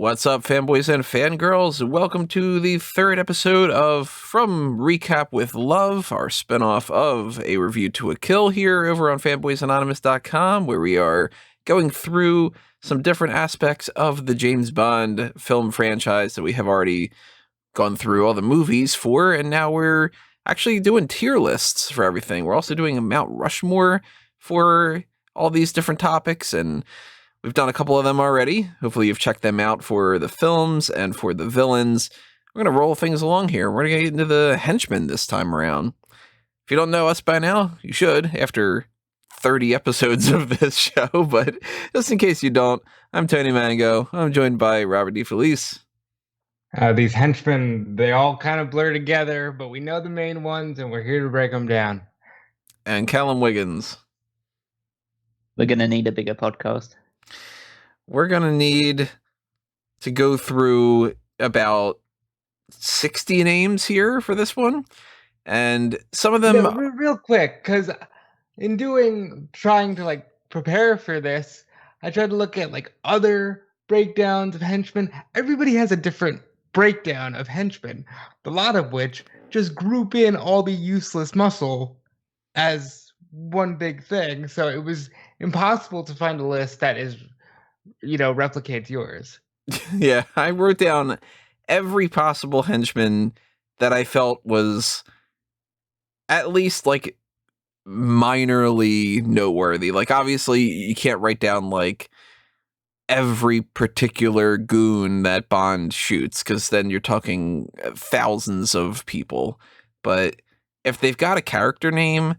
What's up, fanboys and fangirls? Welcome to the third episode of From Recap with Love, our spinoff of A Review to a Kill here over on fanboysanonymous.com, where we are going through some different aspects of the James Bond film franchise that we have already gone through all the movies for, and now we're actually doing tier lists for everything. We're also doing a Mount Rushmore for all these different topics, and we've done a couple of them already. Hopefully you've checked them out for the films and for the villains. We're going to roll things along here. We're going to get into the Henchmen this time around. If you don't know us by now, you should, after 30 episodes of this show. But just in case you don't, I'm Tony Mango. I'm joined by Robert DeFelice. These henchmen, they all kind of blur together, but we know the main ones, and we're here to break them down. And Callum Wiggins. We're going to need a bigger podcast. We're going to need to go through about 60 names here for this one. And some of them... Yeah, real quick, because trying to prepare for this, I tried to look at other breakdowns of henchmen. Everybody has a different breakdown of henchmen, a lot of which just group in all the useless muscle as one big thing. So it was impossible to find a list that is... replicates yours. Yeah, I wrote down every possible henchman that I felt was at least minorly noteworthy. Obviously you can't write down every particular goon that Bond shoots, because then you're talking thousands of people. But if they've got a character name,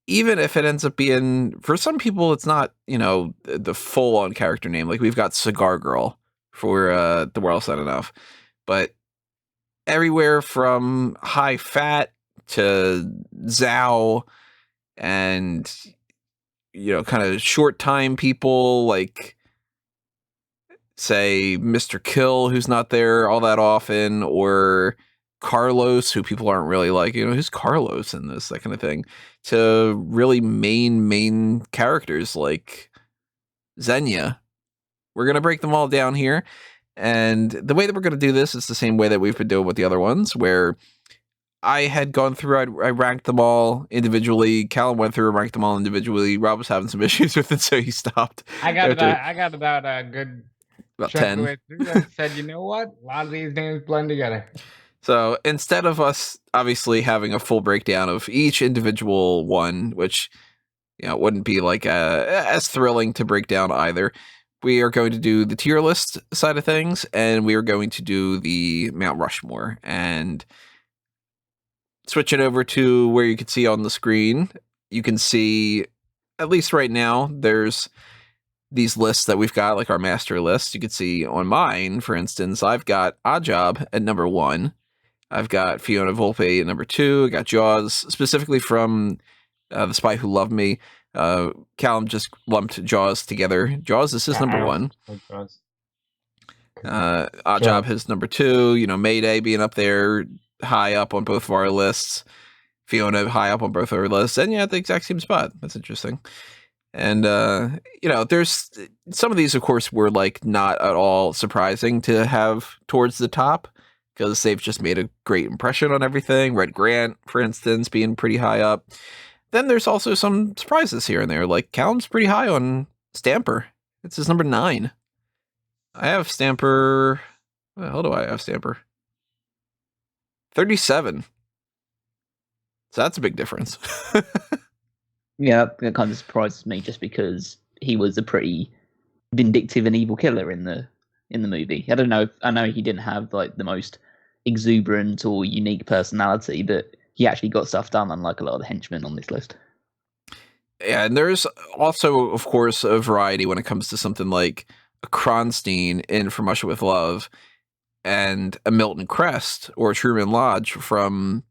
even if it ends up being, for some people, it's not, the full-on character name. We've got Cigar Girl for The World's Not Enough. But everywhere from High Fat to Zhao and, kind of short-time people say, Mr. Kill, who's not there all that often, or Carlos, who people aren't really who's Carlos in this, that kind of thing, to really main characters like Xenia. We're going to break them all down here. And the way that we're going to do this is the same way that we've been doing with the other ones, where I had gone through, I ranked them all individually. Callum went through and ranked them all individually. Rob was having some issues with it, so he stopped. I got about a good... About 10. And said, you know what? A lot of these names blend together. So instead of us obviously having a full breakdown of each individual one, which wouldn't be as thrilling to break down either, we are going to do the tier list side of things, and we are going to do the Mount Rushmore. And switching over to where you can see on the screen, you can see, at least right now, there's these lists that we've got, our master list. You can see on mine, for instance, I've got Oddjob at number 1. I've got Fiona Volpe at number 2. I got Jaws, specifically from The Spy Who Loved Me. Callum just lumped Jaws together. Jaws is his number 1. Oddjob his number 2. Mayday being up there, high up on both of our lists. Fiona high up on both of our lists. And at the exact same spot. That's interesting. And, there's some of these, of course, were not at all surprising to have towards the top, because they've just made a great impression on everything. Red Grant, for instance, being pretty high up. Then there's also some surprises here and there. Callum's pretty high on Stamper. It's his number 9. I have Stamper. What the hell do I have Stamper? 37. So that's a big difference. Yeah, that kind of surprises me, just because he was a pretty vindictive and evil killer in the movie. I don't know. I know he didn't have the most exuberant or unique personality, but he actually got stuff done, unlike a lot of the henchmen on this list. Yeah, and there's also, of course, a variety when it comes to something like a Kronstein in From Russia with Love, and a Milton Crest or Truman Lodge from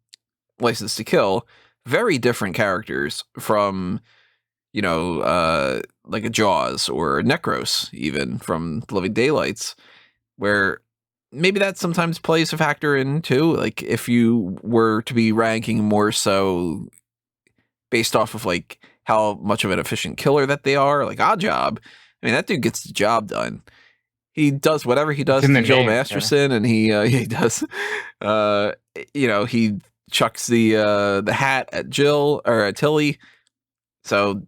License to Kill. Very different characters from, a Jaws or Necros, even from The Living Daylights, where maybe that sometimes plays a factor in too. If you were to be ranking more so based off of how much of an efficient killer that they are, Oddjob, that dude gets the job done. he does whatever he does in to the Jill name, Masterson, and he does. He chucks the hat at Jill or at Tilly, so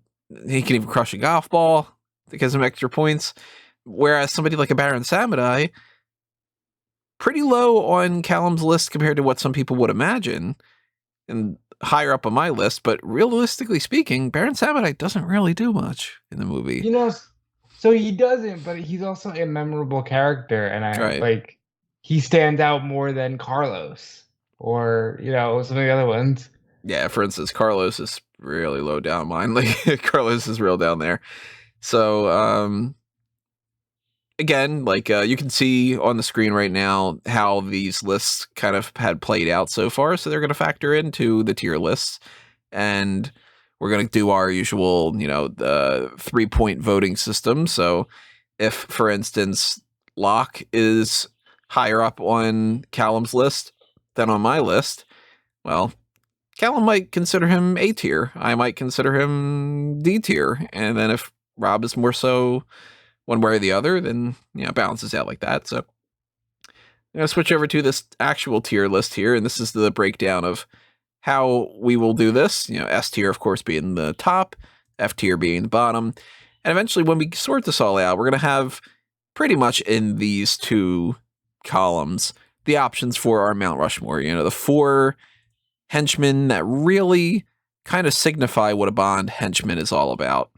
he can even crush a golf ball to get some extra points. Whereas somebody like a Baron Samedi, pretty low on Callum's list compared to what some people would imagine, and higher up on my list. But realistically speaking, Baron Samedi doesn't really do much in the movie. So he doesn't, but he's also a memorable character, and Right. he stands out more than Carlos or some of the other ones. Yeah, for instance, Carlos is really low down mine. Like Carlos is real down there. So again, you can see on the screen right now how these lists kind of had played out so far. So they're going to factor into the tier lists, and we're going to do our usual, the 3-point voting system. So if, for instance, Locque is higher up on Callum's list than on my list, well, Callum might consider him A tier. I might consider him D tier. And then if Rob is more so one way or the other, then it balances out like that. So I'm going to switch over to this actual tier list here, and this is the breakdown of how we will do this. S tier, of course, being the top, F tier being the bottom. And eventually, when we sort this all out, we're going to have pretty much in these two columns the options for our Mount Rushmore. The 4 henchmen that really kind of signify what a Bond henchman is all about.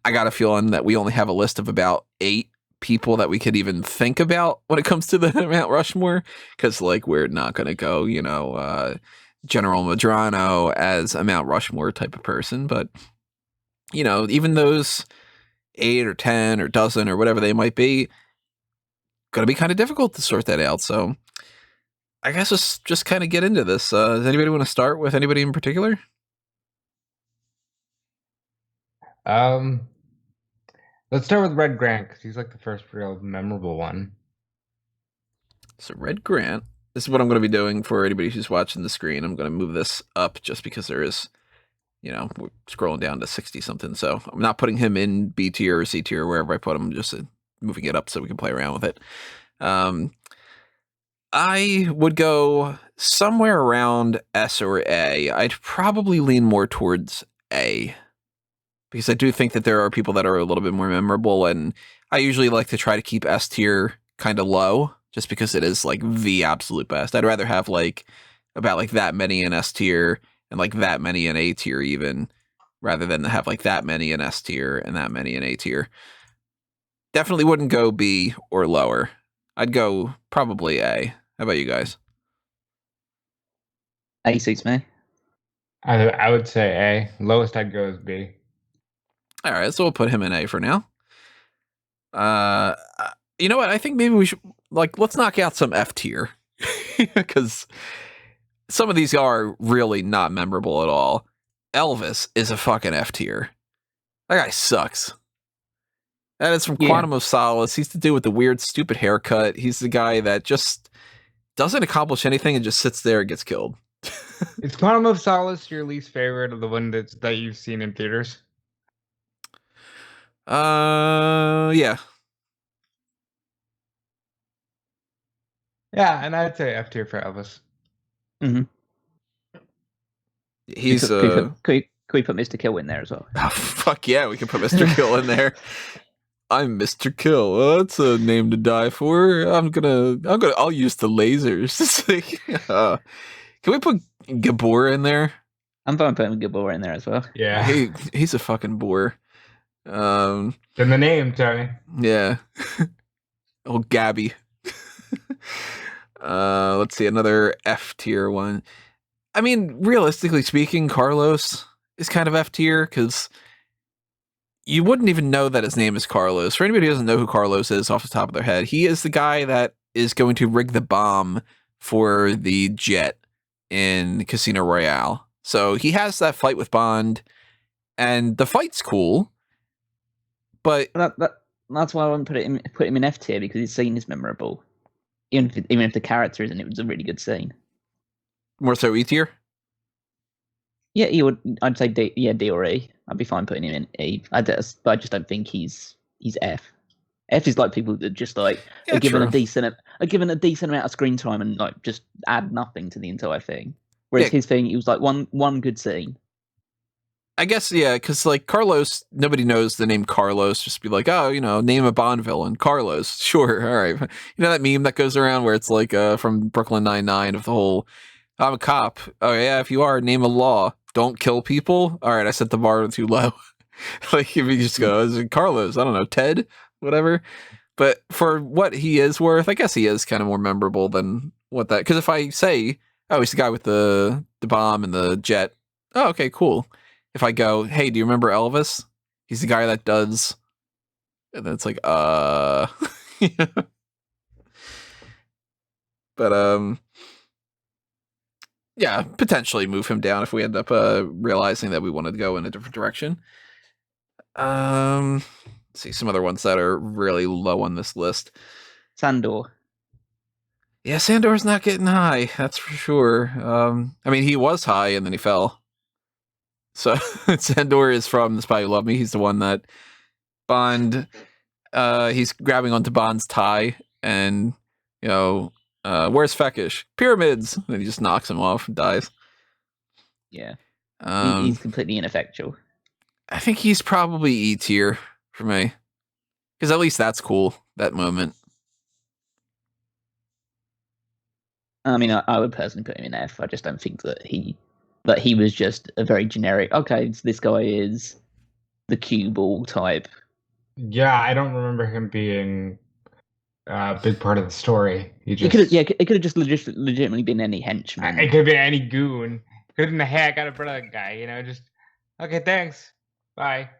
I got a feeling that we only have a list of about 8 people that we could even think about when it comes to the Mount Rushmore, because we're not going to go, General Medrano as a Mount Rushmore type of person, but even those 8 or 10 or dozen or whatever they might be, going to be kind of difficult to sort that out. So I guess let's just kind of get into this. Does anybody want to start with anybody in particular? Let's start with Red Grant, because he's the first real memorable one. So Red Grant, this is what I'm going to be doing for anybody who's watching the screen. I'm going to move this up just because there is, we're scrolling down to 60 something. So I'm not putting him in B tier or C tier, wherever I put him, just moving it up so we can play around with it. I would go somewhere around S or A. I'd probably lean more towards A, because I do think that there are people that are a little bit more memorable, and I usually like to try to keep S tier kind of low, just because it is the absolute best. I'd rather have about that many in S tier and that many in A tier even, rather than have that many in S tier and that many in A tier. Definitely wouldn't go B or lower. I'd go probably A. How about you guys? A suits me. I would say A. Lowest I'd go is B. All right, so we'll put him in A for now. You know what? I think maybe we should let's knock out some F tier, because some of these are really not memorable at all. Elvis is a fucking F tier. That guy sucks. That is from Quantum of Solace. He's the dude with the weird, stupid haircut. He's the guy that just doesn't accomplish anything and just sits there and gets killed. Is Quantum of Solace your least favorite of the one that you've seen in theaters? Yeah. Yeah, and I'd say F tier for Elvis. Mm-hmm. He's Could we put Mr. Kill in there as well? Oh, fuck yeah, we can put Mr. Kill in there. I'm Mr. Kill. Oh, that's a name to die for. I'll use the lasers. Can we put Gabor in there? I'm fine putting Gabor in there as well. Yeah. He's a fucking bore. In the name, Tony. Yeah. Oh, Gabby. Let's see, another F tier one. I mean, realistically speaking, Carlos is kind of F tier, because you wouldn't even know that his name is Carlos. For anybody who doesn't know who Carlos is off the top of their head, he is the guy that is going to rig the bomb for the jet in Casino Royale. So he has that fight with Bond, and the fight's cool, but that's why I wouldn't put him in F tier, because his scene is memorable. Even if the character isn't, it was a really good scene. More so E tier? Yeah, I'd say D or E. I'd be fine putting him in E. But I just don't think he's F. F is like people that just like Yeah, are given true. a decent amount of screen time and like just add nothing to the entire thing. Whereas Yeah. his thing, it was like one good scene. I guess, yeah, because like Carlos, nobody knows the name Carlos. Just be like, oh, you know, name a Bond villain, Carlos. Sure, all right. You know that meme that goes around where it's like from Brooklyn Nine-Nine of the whole, I'm a cop. Oh yeah, if you are, name a law. Don't kill people. All right, I set the bar too low. Like if you just go, is it Carlos? I don't know, Ted, whatever. But for what he is worth, I guess he is kind of more memorable than what that. Because if I say, oh, he's the guy with the bomb and the jet. Oh, okay, cool. If I go, hey, do you remember Elvis? He's the guy that does. And then it's like, But yeah, potentially move him down if we end up realizing that we wanted to go in a different direction. Let's see some other ones that are really low on this list. Sandor. Yeah, Sandor's not getting high, that's for sure. I mean, he was high and then he fell. So Sandor is from The Spy Who Loved Me. He's the one that Bond, he's grabbing onto Bond's tie and, you know, where's Feckish? Pyramids! And he just knocks him off and dies. Yeah. He's completely ineffectual. I think he's probably E tier for me. Because at least that's cool, that moment. I mean, I would personally put him in F. I just don't think that he was just a very generic, okay, so this guy is the cue ball type. Yeah, I don't remember him being a big part of the story. It could have just legitimately been any henchman. It could be any goon. Could have been the hey, I got a brother guy, you know, just okay, thanks. Bye.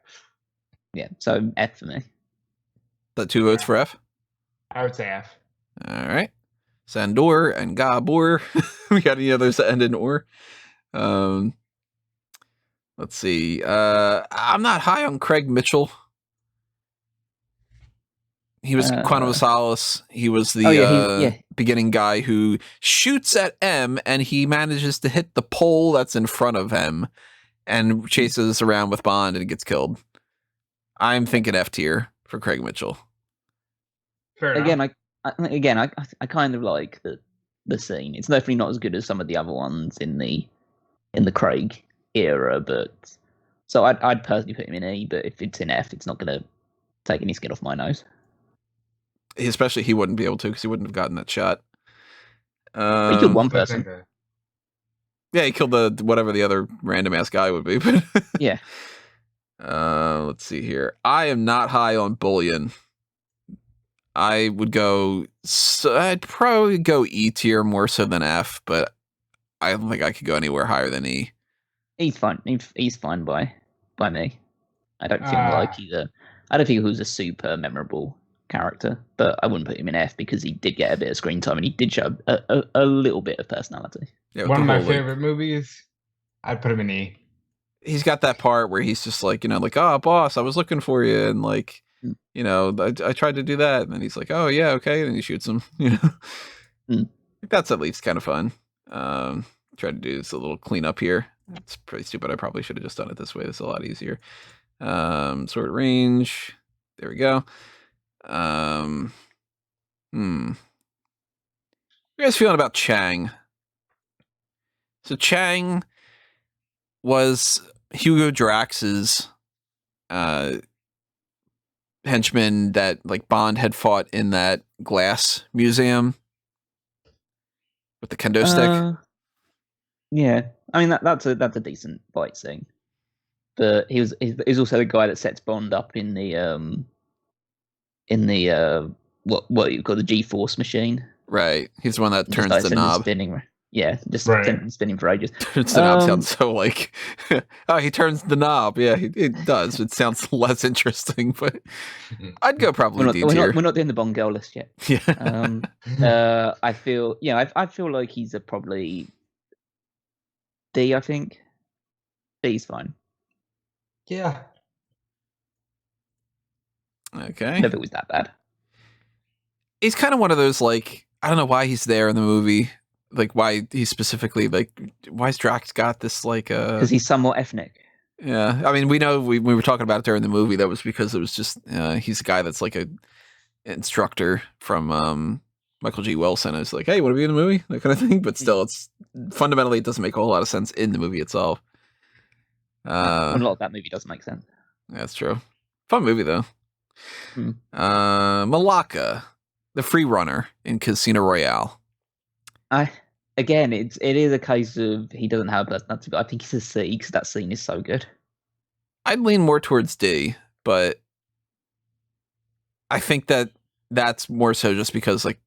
Yeah, so F for me. The 2 votes for F? I would say F. All right. Sandor and Gabor. We got any others that end in or? Let's see. I'm not high on Craig Mitchell. He was Quantum of Solace. He was the beginning guy who shoots at M and he manages to hit the pole that's in front of him and chases around with Bond and gets killed. I'm thinking F tier for Craig Mitchell. Fair enough. I kind of like the scene. It's definitely not as good as some of the other ones in the Craig era, but so I'd personally put him in E. But if it's in F, it's not going to take any skin off my nose. Especially he wouldn't be able to because he wouldn't have gotten that shot. He killed one person. Yeah, he killed whatever the other random ass guy would be. But yeah. Let's see here. I am not high on Bullion. I would go. So I'd probably go E tier more so than F, but I don't think I could go anywhere higher than E. He's fine. He's fine by me. I don't feel like he's I don't think he was a super memorable character, but I wouldn't put him in F because he did get a bit of screen time and he did show a little bit of personality. Yeah, one of my favorite movies. I'd put him in E. He's got that part where he's just like, you know, like, oh, boss, I was looking for you, and like, you know, I tried to do that, and then he's like, oh yeah, okay, and he shoots him. You know, that's at least kind of fun. Try to do this a little cleanup here. It's pretty stupid. I probably should have just done it this way. This is a lot easier. Sword range. There we go. What you guys feeling about Chang? So Chang was Hugo Drax's henchman that like Bond had fought in that glass museum with the kendo stick. Yeah, I mean that's a decent fight scene. But he's also the guy that sets Bond up in the what you call the G-force machine. Right, he's the one that turns the knob. Spinning. Yeah, just spinning for ages. Turns the knob sounds so like, oh, he turns the knob. Yeah, it does. It sounds less interesting, but I'd go probably D tier. We're not doing the Bond girl list yet. Yeah. I feel like he's a probably D. I think D's fine. Yeah. Okay. Never was that bad. He's kind of one of those like, I don't know why he's there in the movie. Like why he's specifically like, why's Drax got this like because he's somewhat ethnic. Yeah, I mean we know we were talking about it during the movie. That was because it was just he's a guy that's like a instructor from Michael G. Wilson. It's like, hey, want to be in the movie? That kind of thing. But still, it's fundamentally it doesn't make a whole lot of sense in the movie itself. A lot of that movie doesn't make sense. That's true. Fun movie though. Hmm. Malacca, the free runner in Casino Royale. Again, it is a case of he doesn't have a personality, but I think he's a C because that scene is so good. I'd lean more towards D, but I think that's more so just because, like,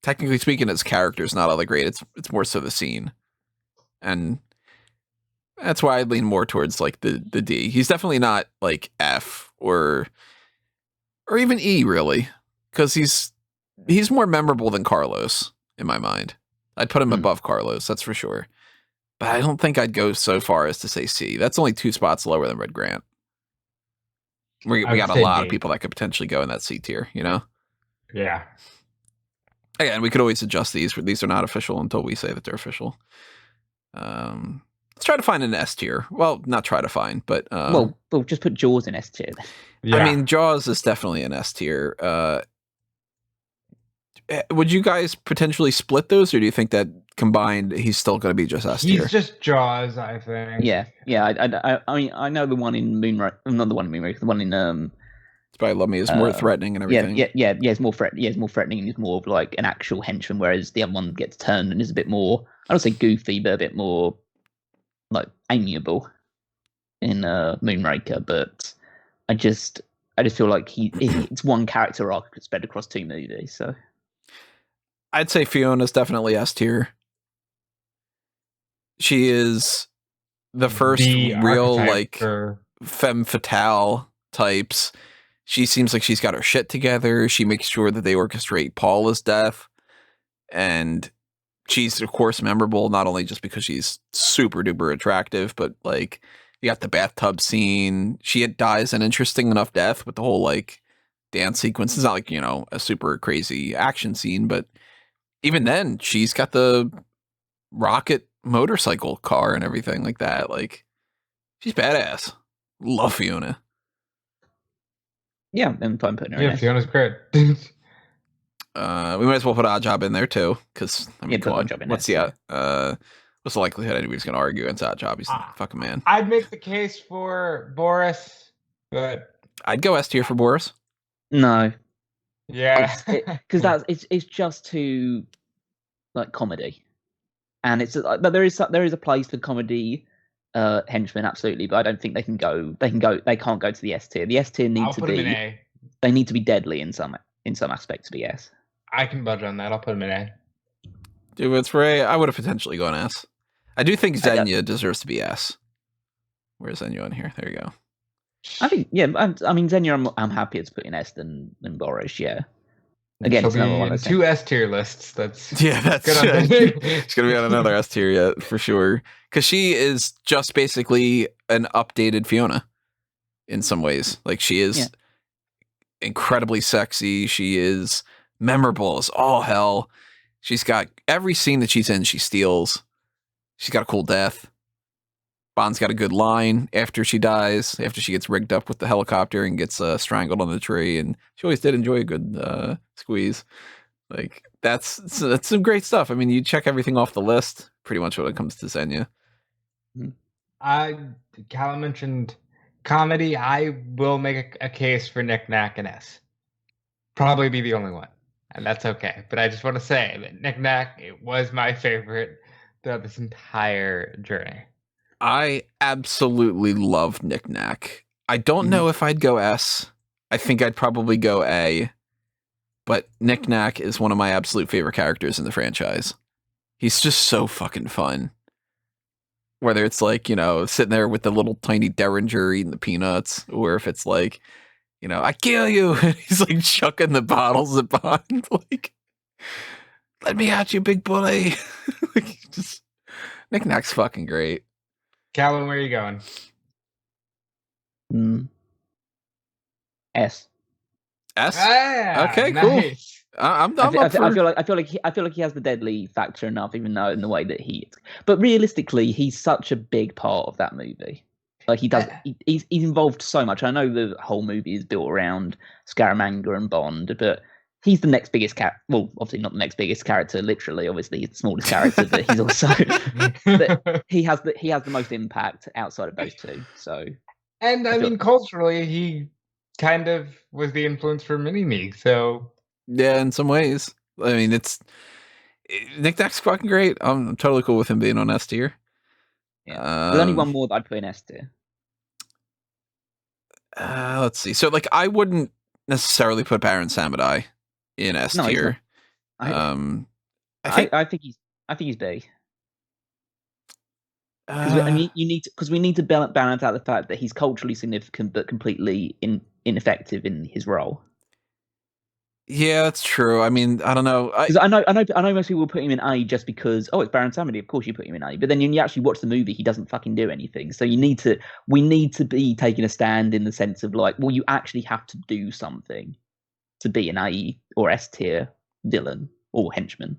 technically speaking, his character is not all that great. It's more so the scene, and that's why I'd lean more towards like the D. He's definitely not like F or even E really, because he's more memorable than Carlos in my mind. I'd put him above Carlos, that's for sure. But I don't think I'd go so far as to say C. That's only 2 spots lower than Red Grant. We got a lot of people that could potentially go in that C tier, you know? Yeah. Again, we could always adjust these. These are not official until we say that they're official. Let's try to find an S tier. Well, not try to find, but... well, just put Jaws in S tier. Yeah. I mean, Jaws is definitely an S tier. Would you guys potentially split those, or do you think that combined he's still going to be just S tier? He's just Jaws, I think. Yeah. I mean, I know the one in Moonrise, not the one in Moonrise, the one in It's probably Love Me is more threatening and everything. Yeah. It's more threatening and he's more of like an actual henchman, whereas the other one gets turned and is a bit more, I don't say goofy, but a bit more like amiable in Moonraker. But I just feel like it's one character arc spread across 2 movies. So I'd say Fiona's definitely S tier. She is the first real like femme fatale types. She seems like she's got her shit together. She makes sure that they orchestrate Paula's death. And she's, of course, memorable, not only just because she's super duper attractive, but like you got the bathtub scene. She dies an interesting enough death with the whole like dance sequence. It's not like, you know, a super crazy action scene, but even then, she's got the rocket motorcycle car and everything like that. Like, she's badass. Love Fiona. yeah, I'm fine putting her in. Yeah, Fiona's great. We might as well put Oddjob in there too, because I mean, put Oddjob in what's the likelihood anybody's going to argue against Oddjob? He's the fucking man. I'd make the case for Boris, but I'd go S tier for Boris. No, yeah, because it's just too like comedy, and it's but there is a place for comedy henchmen, absolutely, but I don't think they can't go to the S tier. The S tier needs to be they need to be deadly in some aspect to be S. I can budge on that. I'll put him in A. Dude, it's for A. I would have potentially gone S. I do think Xenia deserves to be S. Where's Xenia on here? There you go. I think, yeah, I mean, Xenia, I'm happier to put in S than Boris, yeah. Again, it's another one. 2 S tier lists. That's good. She's gonna be on another S tier yet for sure, because she is just basically an updated Fiona in some ways. Like, she is incredibly sexy. She is memorable as all hell. She's got every scene that she's in, she steals. She's got a cool death. Bond's got a good line after she dies, after she gets rigged up with the helicopter and gets strangled on the tree. And she always did enjoy a good squeeze. Like, that's some great stuff. I mean, you check everything off the list pretty much when it comes to Xenia. Callum mentioned comedy. I will make a case for Nack and S. Probably be the only one, and that's okay. But I just want to say that Nack, it was my favorite throughout this entire journey. I absolutely love Nack. I don't know if I'd go S. I think I'd probably go A. But Nack is one of my absolute favorite characters in the franchise. He's just so fucking fun. Whether it's like, you know, sitting there with the little tiny derringer eating the peanuts, or if it's like, you know, I kill you. And he's like chucking the bottles at Bond. Like, let me at you, big bully. Like, just Nack's fucking great. Callum, where are you going? S. S. Okay, nice. Cool. I feel like he has the deadly factor enough, even though in the way that he is. But realistically, he's such a big part of that movie. Like, he does. He's involved so much. I know the whole movie is built around Scaramanga and Bond, but he's the next biggest character. Well, obviously not the next biggest character, literally. Obviously, he's the smallest character, but he's also. But he has the most impact outside of those two. So. And I mean, culturally, he kind of was the influence for Mini-Me. So. Yeah, in some ways. I mean, Nick Nack's fucking great. I'm totally cool with him being on S tier. Yeah. There's only one more that I'd put in S tier. Let's see. So, like, I wouldn't necessarily put Baron Samedi in S tier. I think he's B. Because we need to balance out the fact that he's culturally significant but completely ineffective in his role. Yeah, that's true. I mean, I don't know. Because I know most people will put him in A just because it's Baron Samedi. Of course, you put him in A. But then when you actually watch the movie, he doesn't fucking do anything. So we need to be taking a stand in the sense of like, well, you actually have to do something to be an A or S tier villain or henchman.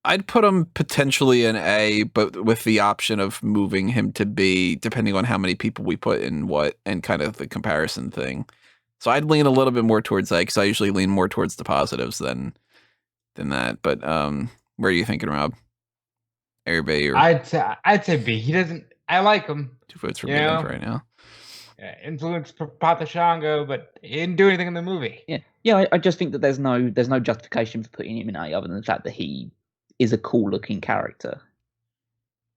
I'd put him potentially in A, but with the option of moving him to B, depending on how many people we put in what and kind of the comparison thing. So I'd lean a little bit more towards A because I usually lean more towards the positives than that. But where are you thinking, Rob? A or B? Or I'd say B. He doesn't. I like him. 2 votes for B right now. Influenced Pathashango, but he didn't do anything in the movie. Yeah. I just think that there's no justification for putting him in A other than the fact that he is a cool looking character.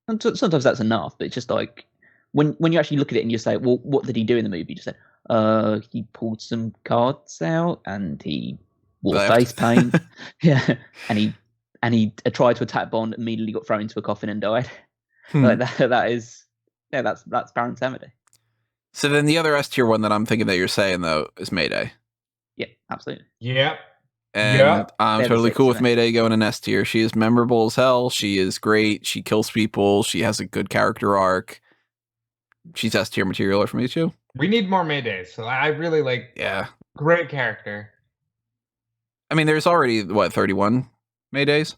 And sometimes that's enough, but it's just like when you actually look at it and you say, well, what did he do in the movie? You just say, he pulled some cards out and he wore face paint. Yeah. And he tried to attack Bond, immediately got thrown into a coffin and died. Like that's Baron Samedi. So then the other S tier one that I'm thinking that you're saying though is Mayday. Yeah, absolutely. Yep. And I'm totally cool with Mayday going in S tier. She is memorable as hell. She is great. She kills people. She has a good character arc. She's S tier material for me too. We need more Maydays. So I really like. Yeah. Great character. I mean, there's already 31 Maydays.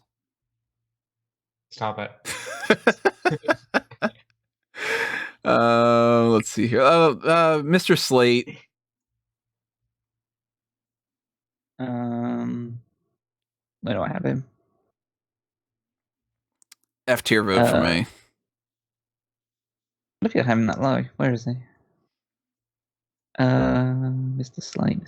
Stop it. Let's see here. Mr. Slate. Where do I have him? F tier vote for me. Look at him that low. Where is he? Mr. Slate.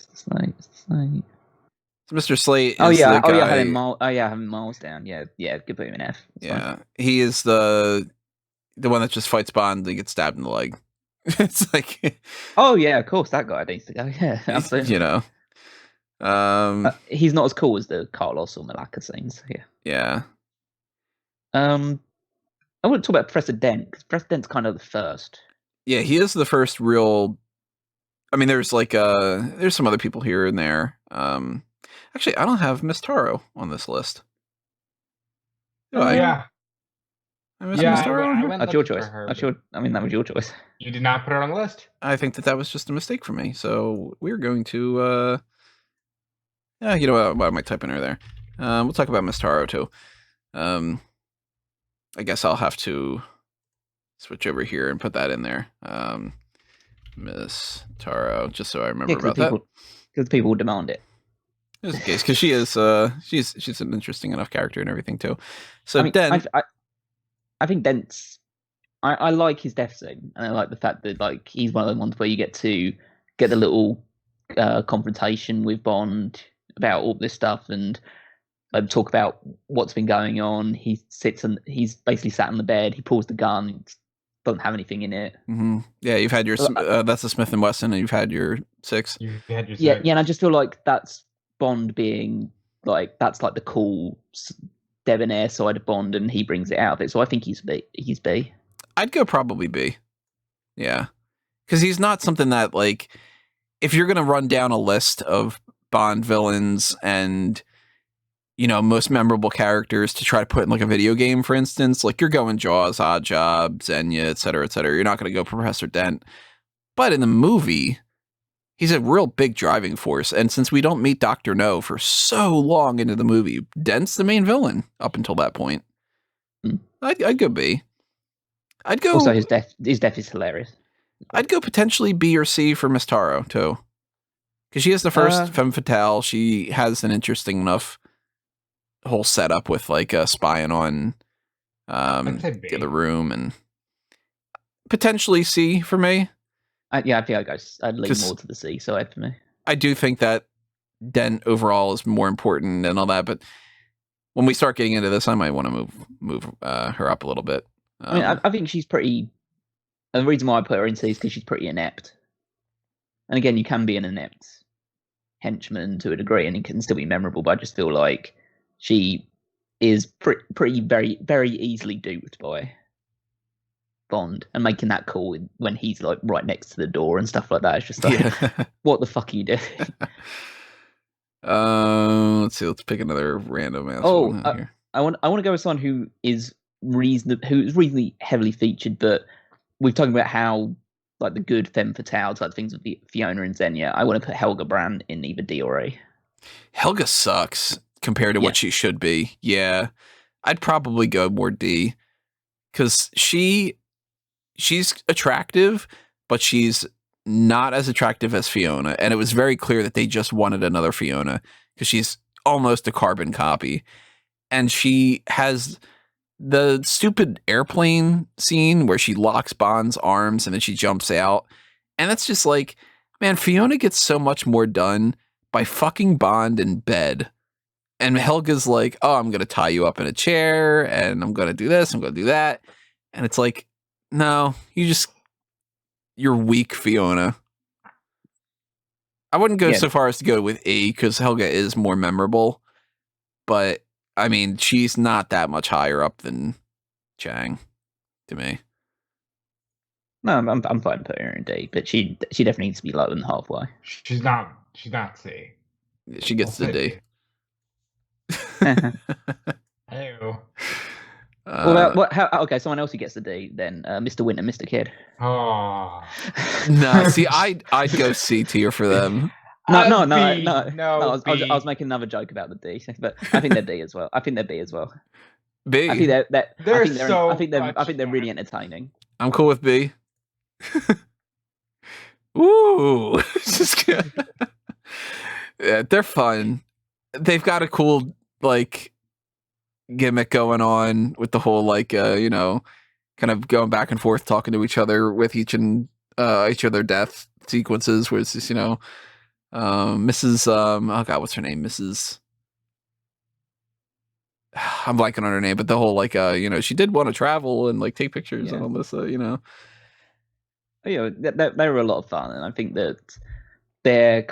Mr. Slate. I have him. I have him miles down. Yeah. Could put him in F. That's fine. He is the one that just fights Bond and gets stabbed in the leg. It's like. Oh yeah, of course that guy needs to go. Yeah, absolutely. You know. He's not as cool as the Carlos or Malacca scenes. Yeah. I want to talk about Professor Dent because Professor Dent's kind of the first. Yeah, he is the first real. I mean, there's there's some other people here and there. Actually, I don't have Miss Taro on this list. Yeah. Miss Taro on here? That's your choice. That was your choice. You did not put her on the list. I think that was just a mistake for me. So we're going to. You know what? I might type in her there. We'll talk about Miss Taro too. I guess I'll have to switch over here and put that in there. Miss Taro, just so I remember about that. Because people demand it. Just in case, because she is, she's an interesting enough character and everything too. So Dent, I think Dent's. I like his death scene, and I like the fact that like he's one of the ones where you get the little confrontation with Bond about all this stuff and talk about what's been going on. He's basically sat on the bed. He pulls the gun. Doesn't have anything in it. Mm-hmm. Yeah, you've had your that's a Smith & Wesson, and you've had your 6. Yeah, and I just feel like that's Bond being like that's like the cool debonair side of Bond, and he brings it out of it. So I think he's B. I'd go probably B. Yeah, because he's not something that like if you're gonna run down a list of Bond villains and most memorable characters to try to put in like a video game, for instance, like you're going Jaws, Oddjob, Xenia, et cetera, et cetera. You're not going to go Professor Dent. But in the movie, he's a real big driving force. And since we don't meet Dr. No for so long into the movie, Dent's the main villain up until that point. I'd go B. I'd go. Also, his death is hilarious. I'd go potentially B or C for Miss Taro too. Because she is the first femme fatale. She has an interesting enough whole setup with like spying on the other room, and potentially C for me. I think I'd lean more to the C side for me. I do think that Dent overall is more important and all that, but when we start getting into this, I might want to move her up a little bit. I mean, I think she's pretty. And the reason why I put her in C is because she's pretty inept. And again, you can be an inept henchman to a degree, and it can still be memorable. But I just feel like she is pretty very, very easily duped by Bond, and making that call when he's like right next to the door and stuff like that. It's just like, what the fuck are you doing? Let's see. Let's pick another random answer. Here. I want to go with someone who's reasonably heavily featured, but we've talked about how like the good femme fatale type things with Fiona and Xenia. I want to put Helga Brandt in either D or A. Helga sucks compared to what she should be. Yeah, I'd probably go more D, because she's attractive, but she's not as attractive as Fiona, and it was very clear that they just wanted another Fiona because she's almost a carbon copy, and she has the stupid airplane scene where she locks Bond's arms and then she jumps out, and that's just like, man, Fiona gets so much more done by fucking Bond in bed, and Helga's like, oh, I'm gonna tie you up in a chair and I'm gonna do this, I'm gonna do that, and it's like, no, you're weak, Fiona. I wouldn't go so far as to go with A, because Helga is more memorable, but I mean, she's not that much higher up than Chang to me. No, I'm fine putting her in D, but she definitely needs to be lower than halfway. She's not C. She gets the D. Ew. Okay, someone else who gets the D then, Mr. Wint and Mr. Kidd. Oh no, see, I'd go C tier for them. No. I was making another joke about the D, but I think they're D as well. I think they're B as well. B. I think they're I think they're really entertaining. I'm cool with B. Ooh, just good. Yeah, they're fun. They've got a cool like gimmick going on with the whole like kind of going back and forth talking to each other with each other death sequences, where it's just Mrs. Oh god, what's her name? Mrs. I'm blanking on her name, but the whole like she did want to travel and like take pictures and all this they were a lot of fun, and I think that they're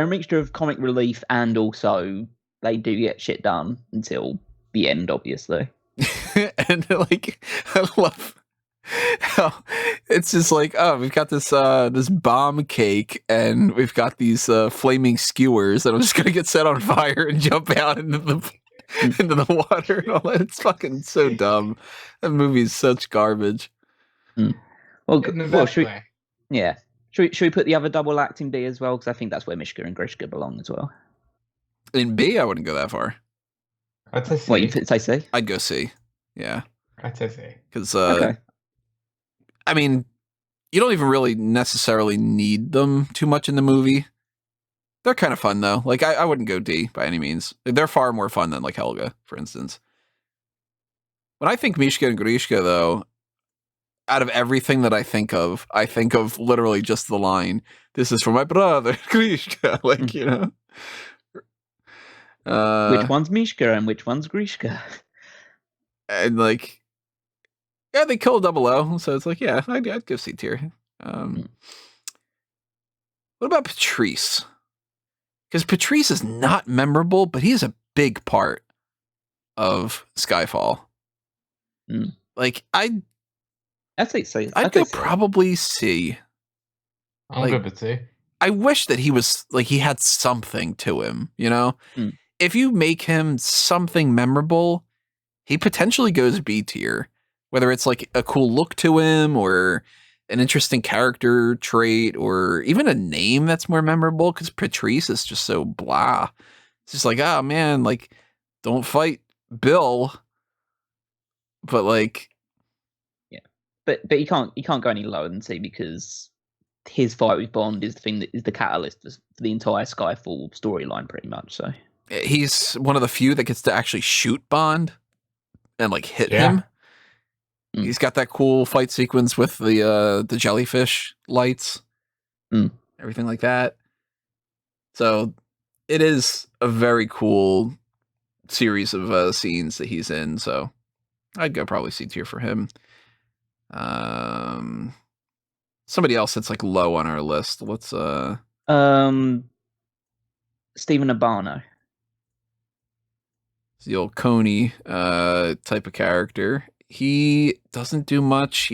a mixture of comic relief and also they do get shit done until the end, obviously. And like, I love how it's just like, oh, we've got this bomb cake and we've got these flaming skewers that I'm just gonna get set on fire and jump out into the water and all that. It's fucking so dumb. That movie's such garbage. Well, should we put the other double act in B as well? Because I think that's where Mishka and Grishka belong as well. In B, I wouldn't go that far. I'd say C. What, you'd say C? I'd go C. Yeah. I'd say C. Because, I mean, you don't even really necessarily need them too much in the movie. They're kind of fun, though. Like, I wouldn't go D by any means. They're far more fun than, like, Helga, for instance. When I think Mishka and Grishka, though, out of everything that I think of literally just the line, "This is for my brother, Grishka." Like, which one's Mishka and which one's Grishka? And like, yeah, they kill 00, so it's like, yeah, I'd go C tier. What about Patrice? Because Patrice is not memorable, but he is a big part of Skyfall. Like, I'd say C. I'd go probably C. I'm good with C. I wish that he was like, he had something to him, If you make him something memorable, he potentially goes B tier. Whether it's like a cool look to him or an interesting character trait or even a name that's more memorable, because Patrice is just so blah. It's just like, oh man, like, don't fight Bill. But like, yeah, but you can't go any lower than C, because his fight with Bond is the thing that is the catalyst for the entire Skyfall storyline, pretty much. So he's one of the few that gets to actually shoot Bond and like hit him. He's got that cool fight sequence with the jellyfish lights, everything like that. So it is a very cool series of scenes that he's in. So I'd go probably C tier for him. Somebody else that's like low on our list. Let's Stephen Urbano. The old Coney type of character. He doesn't do much.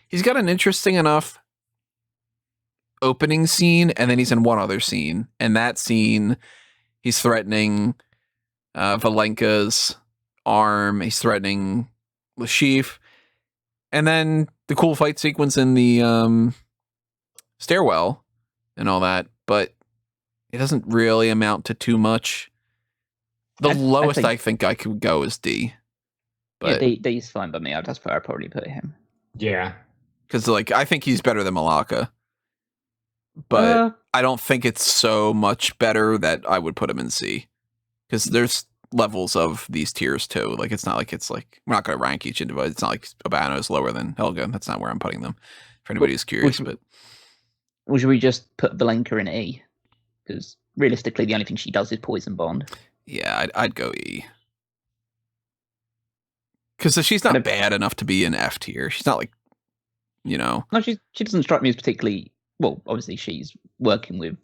He's got an interesting enough opening scene, and then he's in one other scene. And that scene, he's threatening Valenka's arm. He's threatening Lashif. And then the cool fight sequence in the stairwell and all that. But it doesn't really amount to too much. The lowest I think I could go is D. But yeah, D's fine by me. That's where I'd probably put him. Yeah. Because like I think he's better than Malaka. But I don't think it's so much better that I would put him in C. Because there's levels of these tiers too. Like it's not like we're not going to rank each individual. It's not like Urbano is lower than Helga. That's not where I'm putting them. For anybody who's curious, Or should we just put Valenka in E? Because realistically, the only thing she does is poison Bond. Yeah, I'd go E. Because she's not bad enough to be in F tier. She's not like, No, she doesn't strike me as particularly. Well, obviously she's working with,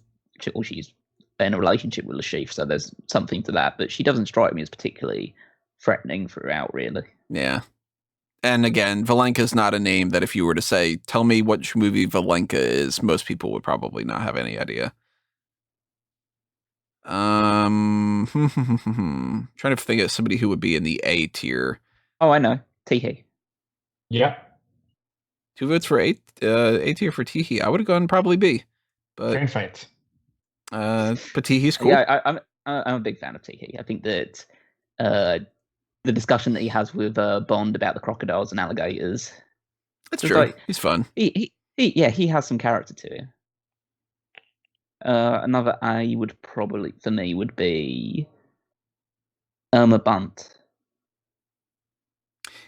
or she's in a relationship with Lashif, so there's something to that. But she doesn't strike me as particularly threatening throughout, really. Yeah. And again, Valenka's not a name that if you were to say, tell me which movie Valenka is, most people would probably not have any idea. Trying to think of somebody who would be in the A tier. Oh, I know. Teehee. Yeah. 2 votes for A tier for Teehee. I would have gone probably B. But Train fight. But Teehee's cool. Yeah, I'm a big fan of Teehee. I think that the discussion that he has with Bond about the crocodiles and alligators. That's true. Like, he's fun. He has some character to him. Another A would probably, for me, would be Irma Bunt.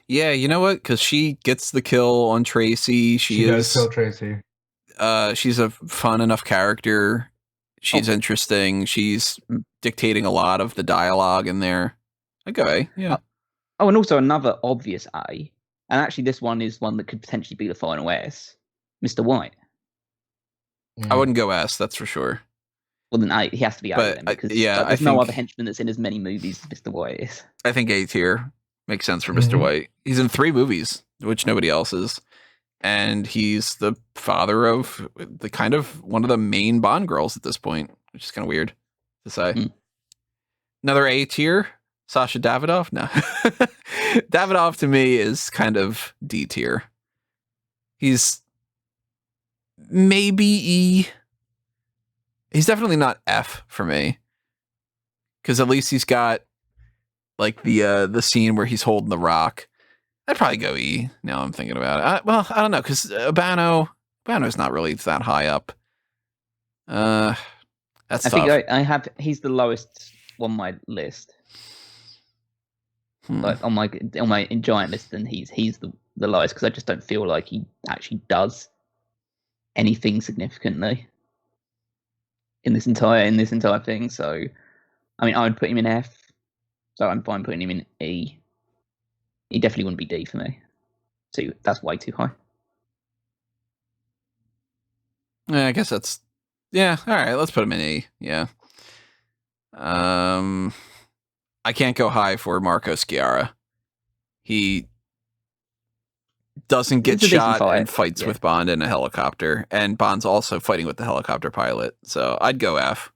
Yeah, you know what? Because she gets the kill on Tracy. She does kill Tracy. She's a fun enough character. She's interesting. She's dictating a lot of the dialogue in there. Okay, yeah. And also another obvious A, and actually this one is one that could potentially be the final S, Mr. White. I wouldn't go S, that's for sure. Well, then A, he has to be A then, because there's no other henchman that's in as many movies as Mr. White is. I think A tier makes sense for Mr. White. He's in 3 movies, which nobody else is. And he's the father of the kind of one of the main Bond girls at this point, which is kind of weird to say. Another A tier, Sasha Davidoff? No. Davidoff to me is kind of D tier. He's maybe E. He's definitely not F for me. Because at least he's got like the scene where he's holding the rock. I'd probably go E. Now I'm thinking about it. I don't know, because Urbano's not really that high up. That's tough. I think he's the lowest on my list. Like on my giant list, then he's the lowest because I just don't feel like he actually does anything significantly in this entire thing. So, I mean, I would put him in F. So I'm fine putting him in E. He definitely wouldn't be D for me. So that's way too high. Yeah, I guess that's... Yeah, all right, let's put him in E. Yeah. I can't go high for Marco Sciarra. He doesn't get shot and fights with Bond in a helicopter. And Bond's also fighting with the helicopter pilot. So I'd go F.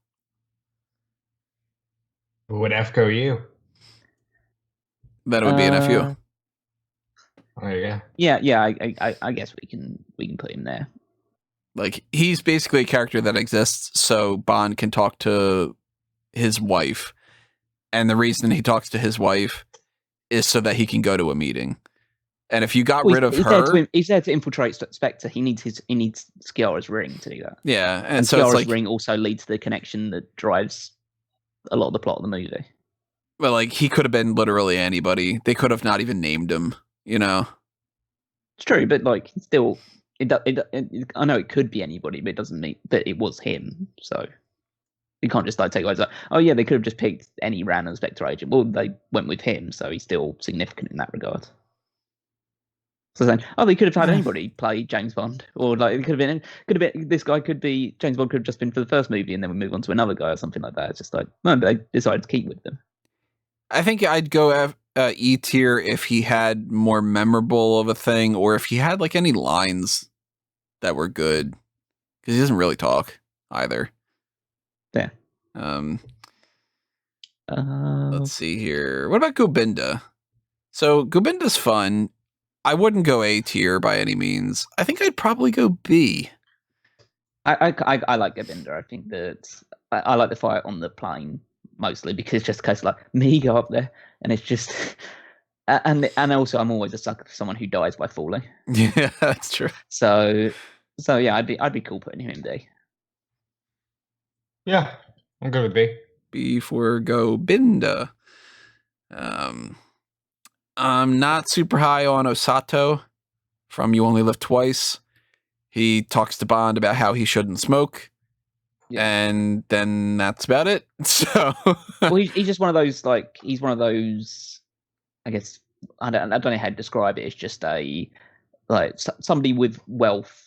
Would F go U? Then it would be an FU. Oh yeah. Yeah. I guess we can put him there. Like he's basically a character that exists so Bond can talk to his wife, and the reason he talks to his wife is so that he can go to a meeting. And if you got Well, rid of he's her, he's there to infiltrate Spectre. He needs Sciara's ring to do that. yeah, And so it's Sciara's like, ring also leads to the connection that drives a lot of the plot of the movie. well, like he could have been literally anybody. They could have not even named him. You know, It's true, but like still, I know it could be anybody, but it doesn't mean that it was him. So you can't just like take away like, oh yeah, they could have just picked any random Spectre agent. Well, they went with him, so he's still significant in that regard. So saying, oh, they could have had anybody play James Bond, or like it could have been this guy could be James Bond could have just been for the first movie, and then we move on to another guy or something like that. It's just like no, they decided to keep with them. I think I'd go E tier if he had more memorable of a thing, or if he had like any lines that were good, because he doesn't really talk either. Yeah. Let's see here. What about Gobinda? So Gobinda's fun. I wouldn't go A tier by any means. I think I'd probably go B. I like Gobinda. I think that I like the fight on the plane mostly because it's just a case of like me go up there and it's just and also I'm always a sucker for someone who dies by falling. Yeah, that's true. So yeah, I'd be cool putting him in B. Yeah, I'm good with B. B for Gobinda. I'm not super high on Osato from You Only Live Twice. He talks to Bond about how he shouldn't smoke. Yeah. And then that's about it. So well, he's just one of those, like, he's one of those, I guess, I don't know how to describe it. It's just somebody with wealth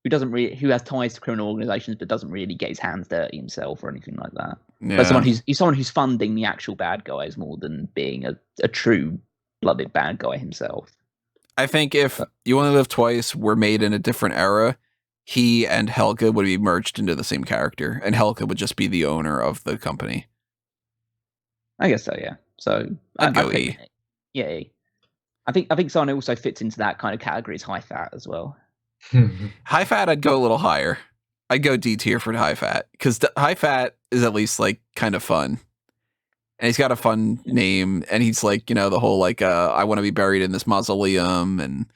who has ties to criminal organizations but doesn't really get his hands dirty himself or anything like that. Yeah. But someone who's funding the actual bad guys more than being a true blooded bad guy himself. I think if You Only Live Twice were made in a different era, he and Helge would be merged into the same character, and Helge would just be the owner of the company. I guess so, yeah. So I'd go E. Yeah, E. I think someone also fits into that kind of category is high fat as well. High fat, I'd go a little higher. I'd go D tier for high fat because high fat is at least like kind of fun, and he's got a fun name, and he's like, you know, the whole like I want to be buried in this mausoleum and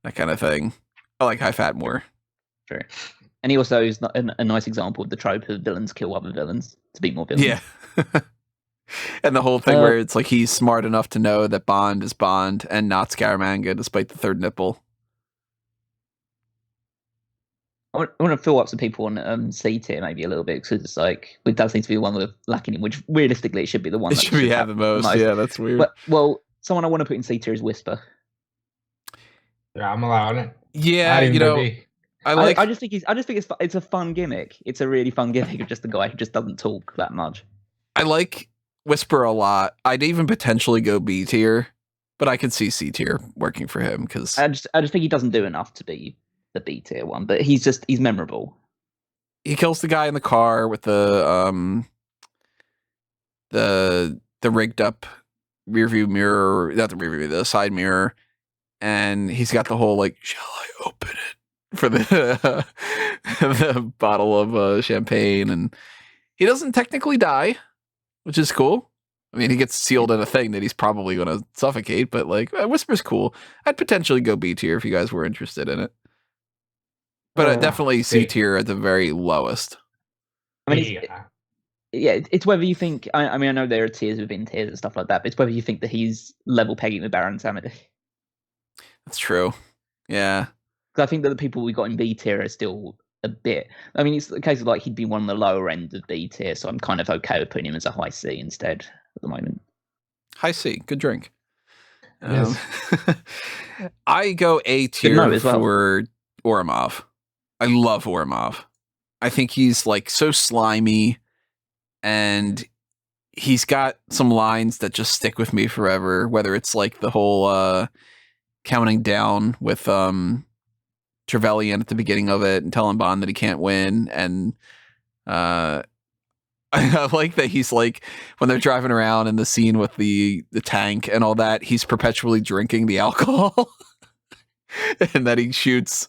that kind of thing. I like high fat more. Sure. And he also is a nice example of the trope of villains kill other villains to be more villains. Yeah. And the whole thing where it's like he's smart enough to know that Bond is Bond and not Scaramanga despite the third nipple. I want to fill up some people on C tier maybe a little bit because it's like it does seem to be the one we're lacking in, which realistically it should be the one that should be the most. Yeah, that's weird. But, well, someone I want to put in C tier is Whisper. Yeah, I'm allowing it. Yeah, you know, I just think it's a fun gimmick. It's a really fun gimmick of just a guy who just doesn't talk that much. I like Whisper a lot. I'd even potentially go B tier, but I could see C tier working for him because I just think he doesn't do enough to be the B tier one, but he's memorable. He kills the guy in the car with the rigged up rear view mirror, not the rear view, the side mirror, and he's got the whole like, shall I open it for the the bottle of champagne, and he doesn't technically die, which is cool. I mean, he gets sealed in a thing that he's probably going to suffocate, but like Whisper's cool. I'd potentially go B tier if you guys were interested in it. But definitely C tier at the very lowest. I mean, it's whether you think. I mean, I know there are tiers within tiers and stuff like that, but it's whether you think that he's level pegging with Baron Samedi. That's true. Yeah. Because I think that the people we got in B tier are still a bit. I mean, it's the case of like he'd be one of the lower end of B tier, so I'm kind of okay with putting him as a high C instead at the moment. High C, good drink. Yes. I go A tier for Ourumov. I love Ourumov. I think he's like so slimy, and he's got some lines that just stick with me forever. Whether it's like the whole counting down with Trevelyan at the beginning of it and telling Bond that he can't win, and I like that he's like when they're driving around in the scene with the tank and all that, he's perpetually drinking the alcohol, and that he shoots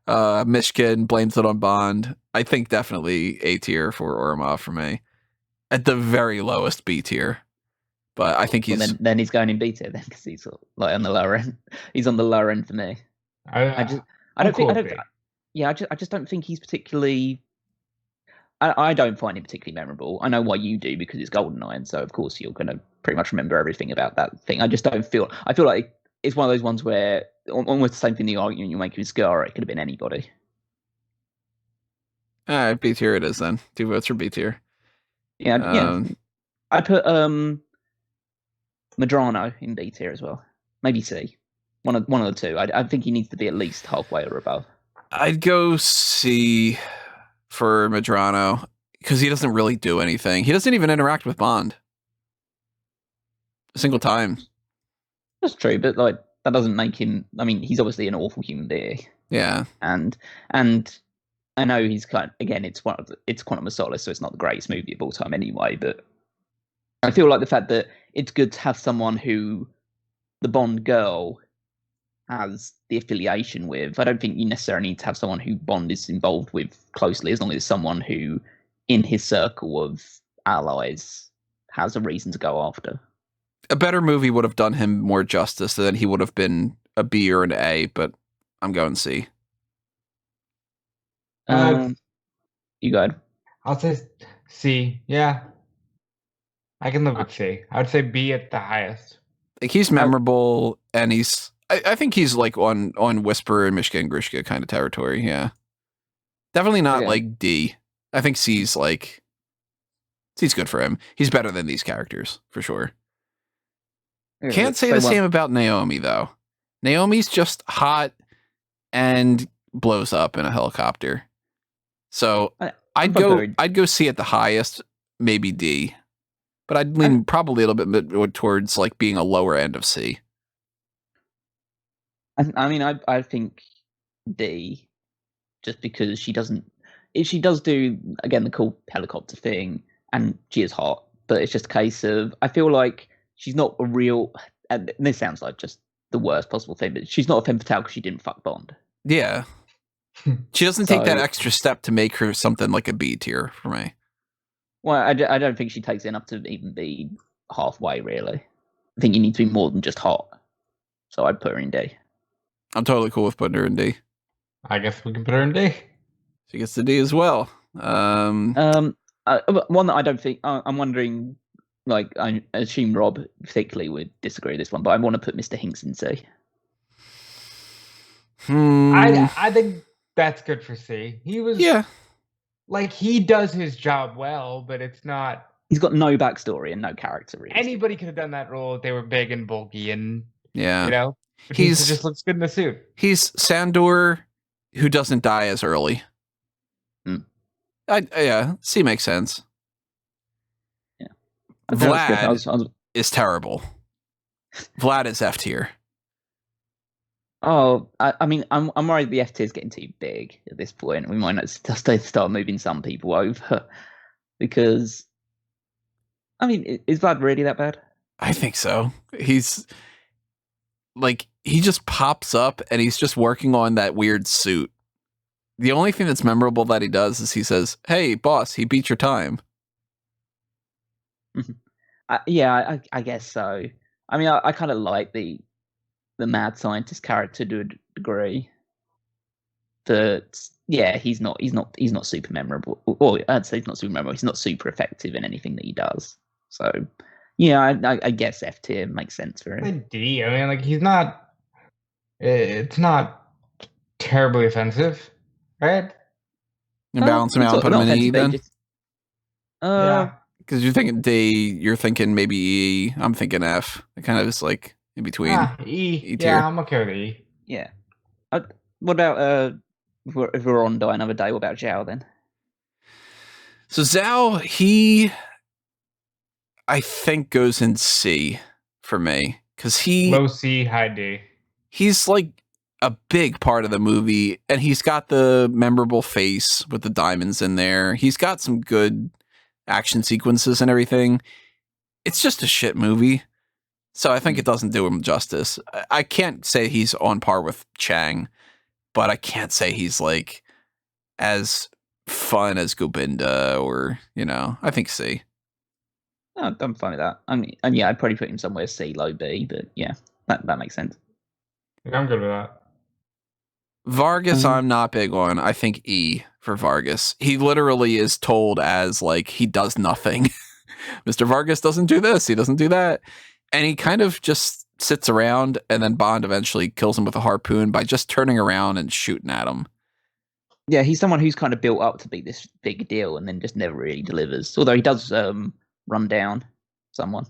Mishka and blames it on Bond. I think definitely A tier for Ourumov for me. At the very lowest B tier. But I think he's then he's going in B tier then because he's like on the lower end. He's on the lower end for me. I just don't think he's particularly. I don't find him particularly memorable. I know why you do because it's GoldenEye, and so of course you're going to pretty much remember everything about that thing. I just don't feel. I feel like it's one of those ones where almost the same thing the argument you make with Cigar. It could have been anybody. B tier it is then. 2 votes for B tier. Yeah. I put Medrano in B tier as well. Maybe C. One of the two. I think he needs to be at least halfway or above. I'd go C for Medrano because he doesn't really do anything. He doesn't even interact with Bond a single time. That's true, but like that doesn't make him. I mean, he's obviously an awful human being. Yeah, and I know he's again. It's Quantum of Solace, so it's not the greatest movie of all time anyway. But I feel like the fact that it's good to have someone who the Bond girl has the affiliation with. I don't think you necessarily need to have someone who Bond is involved with closely, as long as it's someone who, in his circle of allies, has a reason to go after. A better movie would have done him more justice than he would have been a B or an A, but I'm going C. You go ahead. I'll say C. Yeah. I can live with C. I would say B at the highest. Like he's memorable, and he's. I think he's like on Whisper and Michigan Grishka kind of territory. Yeah, definitely not like D. I think C's good for him. He's better than these characters for sure. Can't say the same about Naomi though. Naomi's just hot and blows up in a helicopter. So I'd go C at the highest, maybe D. But I'd lean probably a little bit more towards like being a lower end of C. I mean, I think D, just because she does do, again, the cool helicopter thing, and she is hot, but it's just a case of, I feel like she's not a real, and this sounds like just the worst possible thing, but she's not a femme fatale because she didn't fuck Bond. Yeah. She doesn't take that extra step to make her something like a B tier for me. Well, I don't think she takes it enough to even be halfway, really. I think you need to be more than just hot. So I'd put her in D. I'm totally cool with putting her in D. I guess we can put her in D. She gets the D as well. One that I don't think... I'm wondering, like, I assume Rob particularly would disagree with this one, but I want to put Mr. Hinks in C. I think that's good for C. He was... Yeah. Like, he does his job well, but it's not... He's got no backstory and no character, really. Anybody could have done that role if they were big and bulky and, yeah. you know? But he just looks good in the suit. He's Sandor who doesn't die as early. Yeah, C makes sense. Yeah. Vlad is terrible. Vlad is F tier. Oh, I mean, I'm worried the F tier is getting too big at this point. We might not start moving some people over because, I mean, is Vlad really that bad? I think so. He's like, he just pops up and he's just working on that weird suit. The only thing that's memorable that he does is he says, "Hey, boss, he beat your time." Yeah, I guess so. I mean, I kind of like the mad scientist character to a degree. But yeah, he's not super memorable. Or I'd say he's not super memorable. He's not super effective in anything that he does. So yeah, I guess F tier makes sense for him. D. I mean, like he's not. It's not terribly offensive, right? You balance him out and put him in E then. Yeah. Because you're thinking D, you're thinking maybe E. I'm thinking F. It kind of is like in between. E tier. Yeah, I'm okay with E. Yeah. What about if we're on Die Another Day? What about Zhao then? So Zhao, he, I think, goes in C for me because Low C, high D. He's like a big part of the movie, and he's got the memorable face with the diamonds in there. He's got some good action sequences and everything. It's just a shit movie. So I think it doesn't do him justice. I can't say he's on par with Chang, but I can't say he's like as fun as Gobinda or, I think C. I'm fine with that. I mean, and yeah, I'd probably put him somewhere C, low B, but yeah, that makes sense. Yeah, I'm good with that. Vargas, I'm not big on. I think E for Vargas. He literally is told as like he does nothing. Mr. Vargas doesn't do this, he doesn't do that. And he kind of just sits around, and then Bond eventually kills him with a harpoon by just turning around and shooting at him. Yeah, he's someone who's kind of built up to be this big deal and then just never really delivers. Although he does run down someone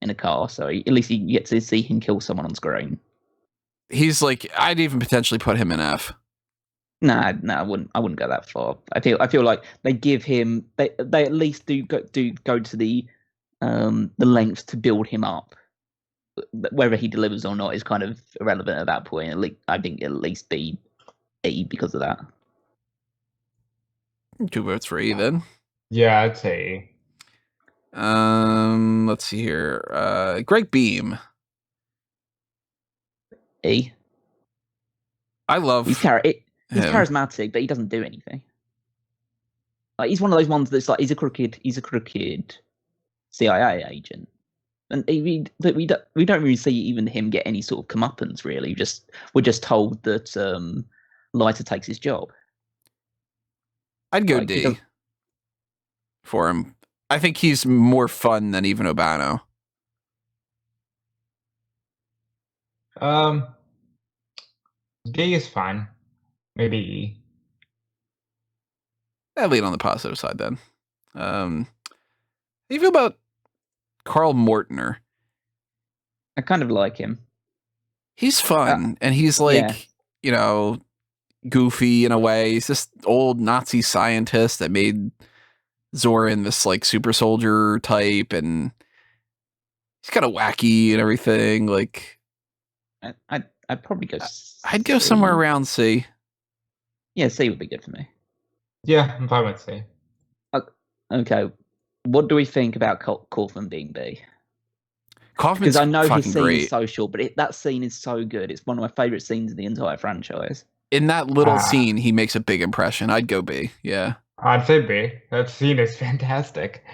in a car, so at least you get to see him kill someone on screen. He's like, I'd even potentially put him in F. Nah, I wouldn't go that far. I feel like they give him they at least do go to the lengths to build him up. Whether he delivers or not is kind of irrelevant at that point. At least I think at least be E because of that. 2 votes for E then. Yeah, I'd say E. Let's see here. Greg Beam. E. I love He's charismatic, but he doesn't do anything. Like he's one of those ones that's like he's a crooked CIA agent, and we don't really see even him get any sort of comeuppance. Really, we're just told that Leiter takes his job. I'd go D for him. I think he's more fun than even Urbano. D is fine. Maybe E. I lean on the positive side then. How do you feel about Carl Mortner? I kind of like him. He's fun, and he's like, you know, goofy in a way. He's this old Nazi scientist that made Zorin this like super soldier type, and he's kind of wacky and everything. Like, I'd probably go. I'd go somewhere around C. Yeah, C would be good for me. Yeah, I'm fine with C. Okay, what do we think about Kaufman being B? Kaufman's because I know his scene great. is so short, but that scene is so good. It's one of my favorite scenes in the entire franchise. In that little scene, he makes a big impression. I'd go B. Yeah. I'd say B. That scene is fantastic.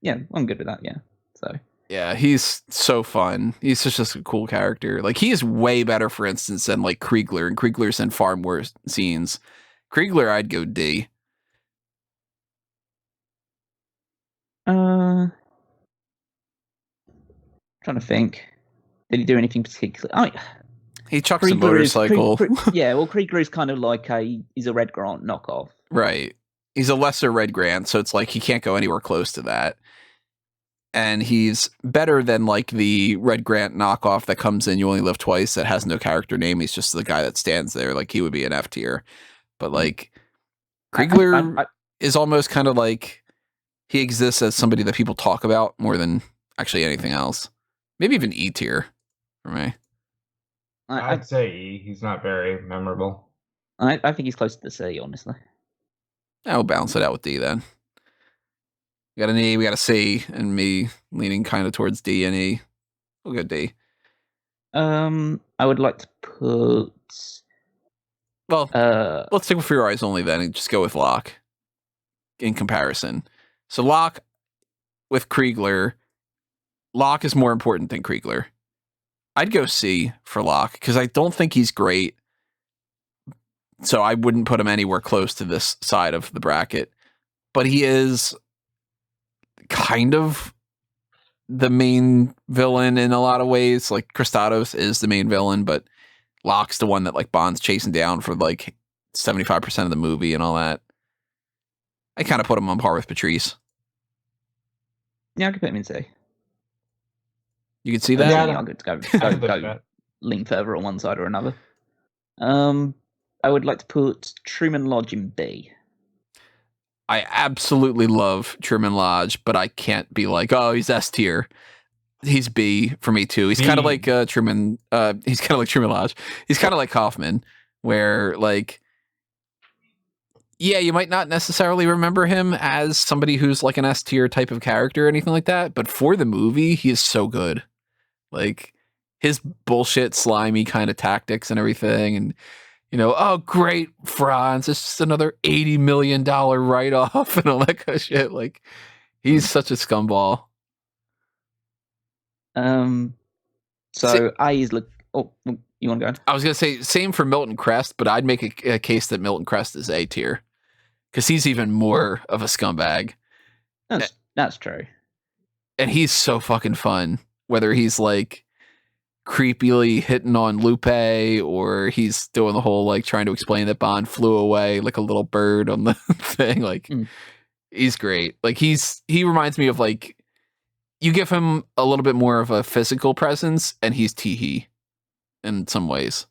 Yeah, I'm good with that. Yeah. So. Yeah, he's so fun. He's just a cool character. Like, he is way better, for instance, than like Kriegler, and Kriegler's in far more scenes. Kriegler, I'd go D. Trying to think. Did he do anything particular? He chucks a motorcycle. Yeah, well, Kriegler is kind of like he's a Red Grant knockoff. Right. He's a lesser Red Grant, so it's like he can't go anywhere close to that. And he's better than like the Red Grant knockoff that comes in You Only Live Twice that has no character name. He's just the guy that stands there. Like, he would be an F tier. But like Kriegler is almost kind of like he exists as somebody that people talk about more than actually anything else. Maybe even E tier for me. I'd say E. He's not very memorable. I think he's close to the C, honestly. I'll balance it out with D then. We got an E, we got a C, and me leaning kind of towards D and E. We'll go D. I would like to put. Well, let's take For Your Eyes Only then and just go with Locke in comparison. So Locke with Kriegler, Locke is more important than Kriegler. I'd go C for Locke because I don't think he's great. So I wouldn't put him anywhere close to this side of the bracket. But he is kind of the main villain in a lot of ways. Like, Kristatos is the main villain, but Locke's the one that like Bond's chasing down for like 75% of the movie and all that. I kind of put him on par with Patrice. Yeah, I could put him in C. You can see that? Yeah, I'm good to go lean further on one side or another. I would like to put Truman Lodge in B. I absolutely love Truman Lodge, but I can't be like, oh, he's S tier. He's B for me too. He's kind of like Truman. He's kind of like Truman Lodge. He's kind of like Kaufman, where like, yeah, you might not necessarily remember him as somebody who's like an S tier type of character or anything like that, but for the movie, he is so good. Like, his bullshit, slimy kind of tactics and everything, and oh, great, Franz, it's just another $80 million write-off and all that kind of shit. Like, he's such a scumball. So A's look. Oh, you want to go? I was gonna say same for Milton Crest, but I'd make a case that Milton Crest is A tier because he's even more of a scumbag. That's true. And he's so fucking fun. Whether he's like creepily hitting on Lupe or he's doing the whole like trying to explain that Bond flew away like a little bird on the thing. Like he's great. Like he reminds me of like you give him a little bit more of a physical presence and he's Teehee in some ways.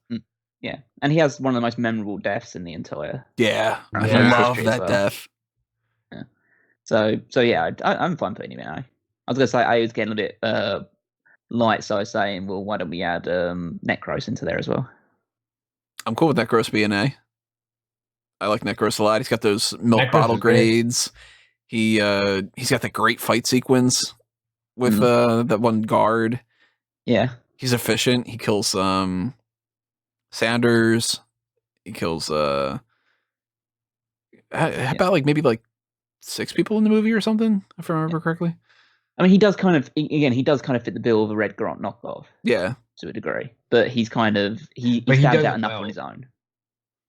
Yeah. And he has one of the most memorable deaths in the entire I love that death. Yeah. So yeah, I'm fine putting him in A. I was gonna say A was getting a bit light, so I was saying, well, why don't we add Necros into there as well? I'm cool with Necros being A. I like Necros a lot. He's got those milk bottle grenades. He's got the great fight sequence with that one guard. Yeah. He's efficient. He kills Sanders. He kills how about like maybe like 6 people in the movie or something, if I remember correctly. I mean, he does kind of fit the bill of a Red Grant knockoff. Yeah. To a degree. But he's kind of he stands out enough on his own.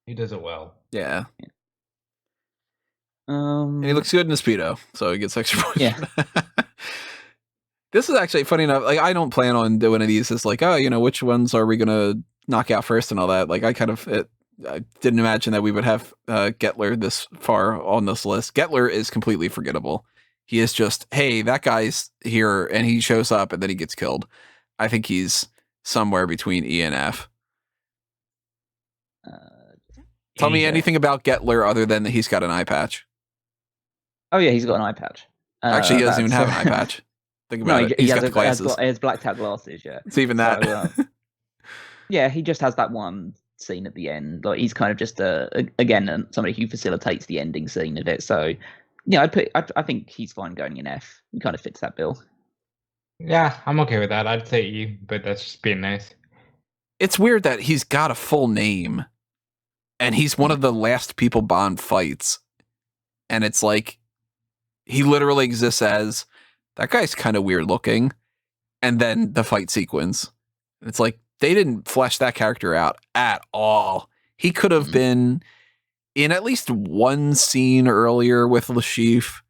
He does it well. Yeah. And he looks good in the Speedo, so he gets extra points. Yeah. This is actually funny enough. Like, I don't plan on doing any of these. It's like, oh, which ones are we gonna knock out first and all that. Like, I didn't imagine that we would have Gettler this far on this list. Gettler is completely forgettable. He is just, hey, that guy's here, and he shows up, and then he gets killed. I think he's somewhere between E and F. Tell me anything about Gettler other than that he's got an eye patch. Oh yeah, he's got an eye patch. Actually, he doesn't even have an eye patch. Think about it. He's got the glasses. He has blacked out glasses, yeah. It's even that. So, yeah, he just has that one scene at the end. Like he's kind of just again somebody who facilitates the ending scene of it. So yeah, I think he's fine going in F. He kind of fits that bill. Yeah, I'm okay with that. I'd say E, but that's just being nice. It's weird that he's got a full name, and he's one of the last people Bond fights, and it's like he literally exists as that guy's kind of weird looking, and then the fight sequence. It's like they didn't flesh that character out at all. He could have been in at least one scene earlier with Lashif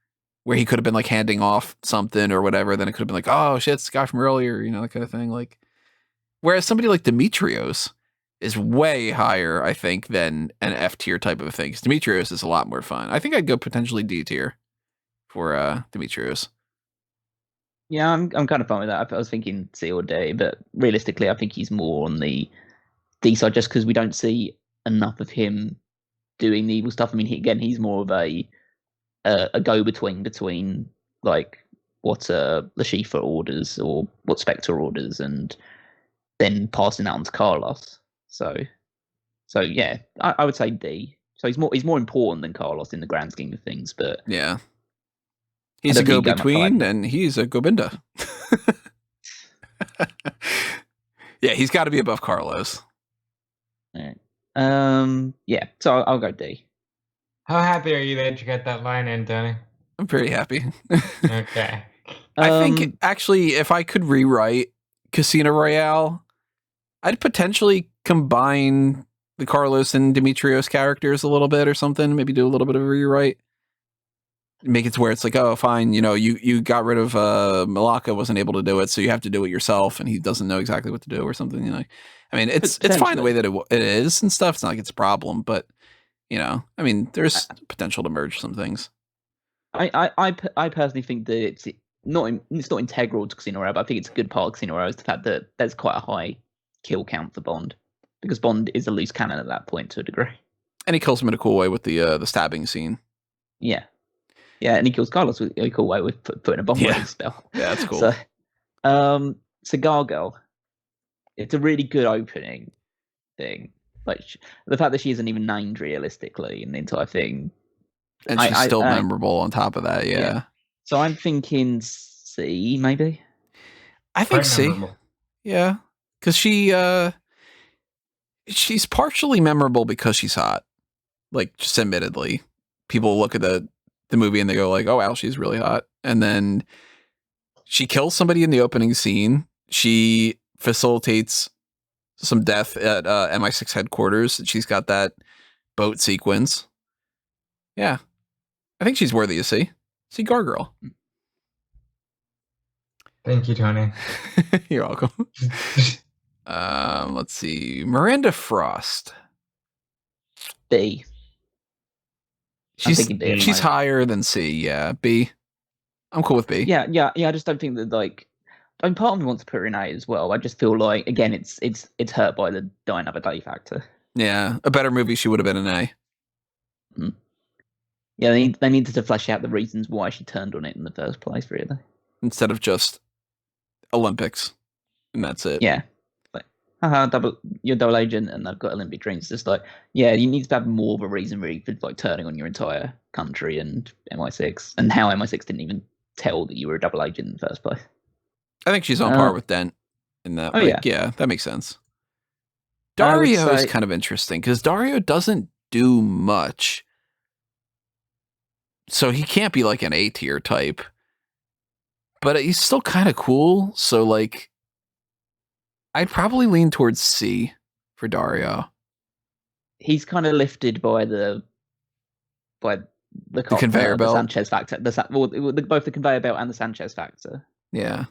where he could have been like handing off something or whatever. Then it could have been like, oh shit, it's the guy from earlier, that kind of thing. Like, whereas somebody like Dimitrios is way higher, I think, than an F tier type of thing. Because Dimitrios is a lot more fun. I think I'd go potentially D tier for Dimitrios. Yeah, I'm kind of fine with that. I was thinking C or D, but realistically, I think he's more on the D side just because we don't see enough of him doing the evil stuff. I mean, he's more of a go-between like what Lashif orders or what Spectre orders, and then passing that on to Carlos. So yeah, I would say D. So he's more important than Carlos in the grand scheme of things, but yeah. He's a go-between, and he's a Gobinda. Yeah, he's got to be above Carlos. All right. Yeah, so I'll go D. How happy are you that you got that line in, Tony? I'm pretty happy. Okay. I think, actually, if I could rewrite Casino Royale, I'd potentially combine the Carlos and Dimitrios characters a little bit or something. Maybe do a little bit of a rewrite. Make it to where it's like, oh, fine, you got rid of Malaka, wasn't able to do it, so you have to do it yourself, and he doesn't know exactly what to do or something. I mean, it's fine the way that it is and stuff. It's not like it's a problem, but I mean, there's potential to merge some things. I personally think that it's not integral to Casino Royale, but I think it's a good part of Casino Royale is the fact that there's quite a high kill count for Bond, because Bond is a loose cannon at that point to a degree. And he kills him in a cool way with the stabbing scene. Yeah. Yeah, and he kills Carlos with a cool way with putting a bomb on his spell. Yeah, that's cool. So, Cigar Girl. It's a really good opening thing. Like the fact that she isn't even named realistically in the entire thing. And she's still memorable on top of that, yeah. So I'm thinking C, maybe? I think C. Yeah. Because she She's partially memorable because she's hot. Like, just admittedly. People look at the movie and they go like, oh, wow, she's really hot. And then she kills somebody in the opening scene. She facilitates some death at MI6 headquarters. She's got that boat sequence. Yeah. I think she's worthy to see. Cigar Girl. Thank you, Tony. You're welcome. Let's see. Miranda Frost. B. She's higher than C. Yeah, B. I'm cool with B. Yeah. I just don't think that, like, I mean, part of me wants to put her in A as well. I just feel like, again, it's hurt by the Die Another Day factor. Yeah, a better movie, she would have been an A. Mm. Yeah, they needed to flesh out the reasons why she turned on it in the first place, really. Instead of just Olympics, and that's it. Yeah. Like, you're double agent, and I've got Olympic dreams. It's just like, yeah, you need to have more of a reason, really, for like turning on your entire country and MI6, and how MI6 didn't even tell that you were a double agent in the first place. I think she's on par with Dent in that. Oh, like, yeah, that makes sense. Dario is kind of interesting because Dario doesn't do much. So he can't be like an A tier type. But he's still kind of cool. So, like, I'd probably lean towards C for Dario. He's kind of lifted by the conveyor belt, the Sanchez factor, both the conveyor belt and the Sanchez factor. Yeah,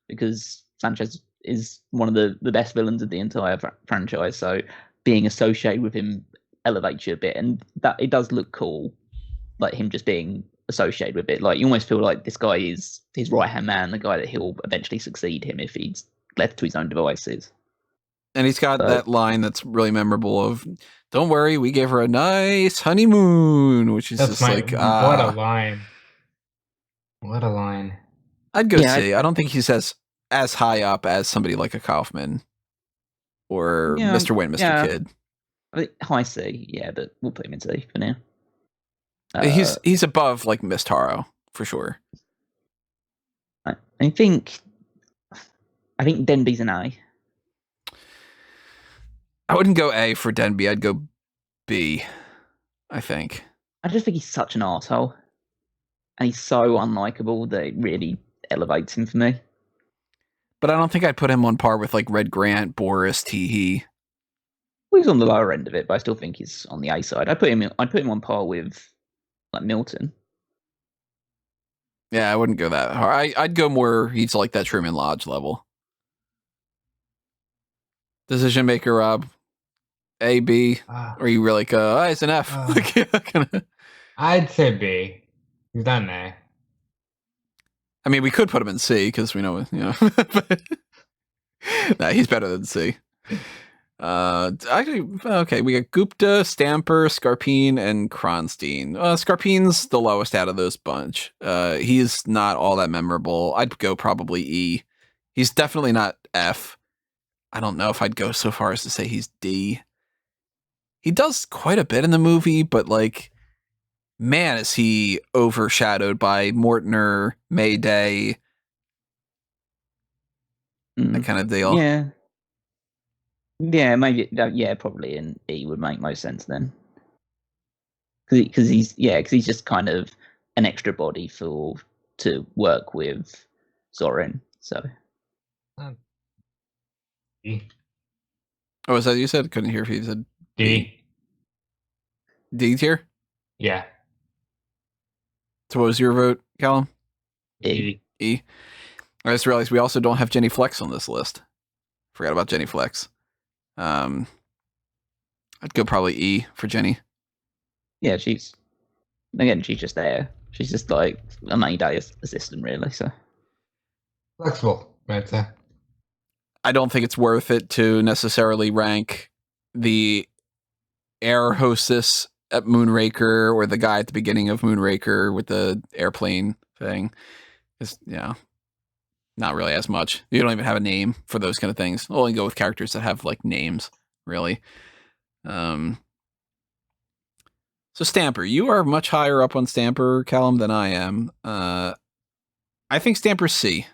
because Sanchez is one of the best villains of the entire franchise. So being associated with him elevates you a bit, and that it does look cool, like him just being associated with it. Like, you almost feel like this guy is his right hand man, the guy that he'll eventually succeed him if he's left to his own devices. And he's got that line that's really memorable of, "Don't worry, we gave her a nice honeymoon," which is just like, what a line. What a line. I'd go see. I don't think he's as high up as somebody like a Kaufman or Mr. Wint, Mr. Kid. I think high C, yeah, but we'll put him in C for now. He's above like Miss Taro for sure. I think Denby's an A. I wouldn't go A for Denby. I'd go B, I think. I just think he's such an arsehole. And he's so unlikable that it really elevates him for me. But I don't think I'd put him on par with like Red Grant, Boris, Teehee. Well, he's on the lower end of it, but I still think he's on the A side. I'd put him on par with like Milton. Yeah, I wouldn't go that hard. I'd go more, he's like that Truman Lodge level. Decision maker, Rob. A, B, or you really go, it's an F. I'd say B. He's not an A. I mean, we could put him in C because we know, but nah, he's better than C. Actually, okay, we got Gupta, Stamper, Scarpine, and Kronstein. Scarpine's the lowest out of those bunch. He's not all that memorable. I'd go probably E. He's definitely not F. I don't know if I'd go so far as to say he's D. He does quite a bit in the movie, but like, man, is he overshadowed by Mortner, Mayday, that kind of deal. Yeah. Yeah, maybe. Yeah, probably an E would make most sense then. Because he's just kind of an extra body to work with Zorin. So. D. Oh, is that what you said? Couldn't hear if you said D. D tier? Yeah. So what was your vote, Callum? E. E. I just realized we also don't have Jenny Flex on this list. Forgot about Jenny Flex. I'd go probably E for Jenny. Yeah, she's just there. She's just like a Mayday assistant, really. So flexible, right there. I don't think it's worth it to necessarily rank the air hostess at Moonraker or the guy at the beginning of Moonraker with the airplane thing. It's, not really as much. You don't even have a name for those kind of things. We'll only go with characters that have like names, really. So Stamper, you are much higher up on Stamper, Callum, than I am. I think Stamper's C.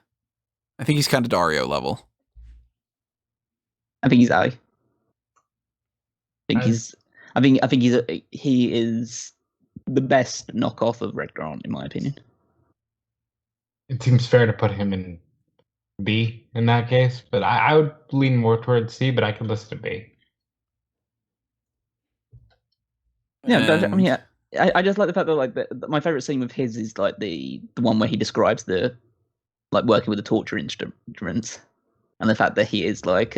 I think he's kind of Dario level. I think he's A. I think he is the best knockoff of Red Grant, in my opinion. It seems fair to put him in B in that case, but I would lean more towards C, but I could list to B. Yeah, I mean, I just like the fact that like my favorite scene with his is like the one where he describes the like working with the torture instruments, and the fact that he is like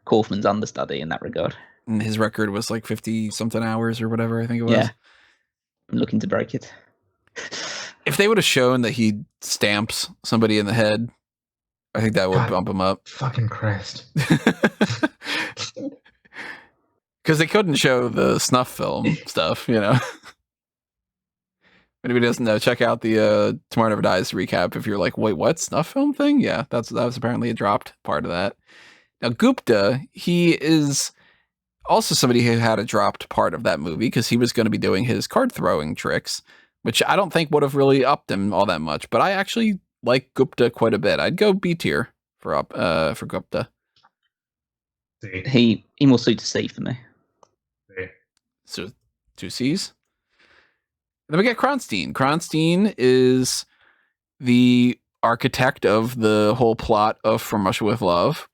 Kaufman's understudy in that regard. And his record was like 50-something hours or whatever, I think it was. Yeah, I'm looking to break it. If they would have shown that he stamps somebody in the head, I think that would bump him up. Fucking Christ. Because they couldn't show the snuff film stuff, you know. If anybody doesn't know, check out the Tomorrow Never Dies recap if you're like, wait, what? Snuff film thing? Yeah, that was apparently a dropped part of that. Now, Gupta, he is also somebody who had a dropped part of that movie because he was going to be doing his card throwing tricks, which I don't think would have really upped him all that much. But I actually like Gupta quite a bit. I'd go B tier for Gupta. He more suits C for me. So 2 C's. Then we get Kronstein. Kronstein is the architect of the whole plot of From Russia with Love.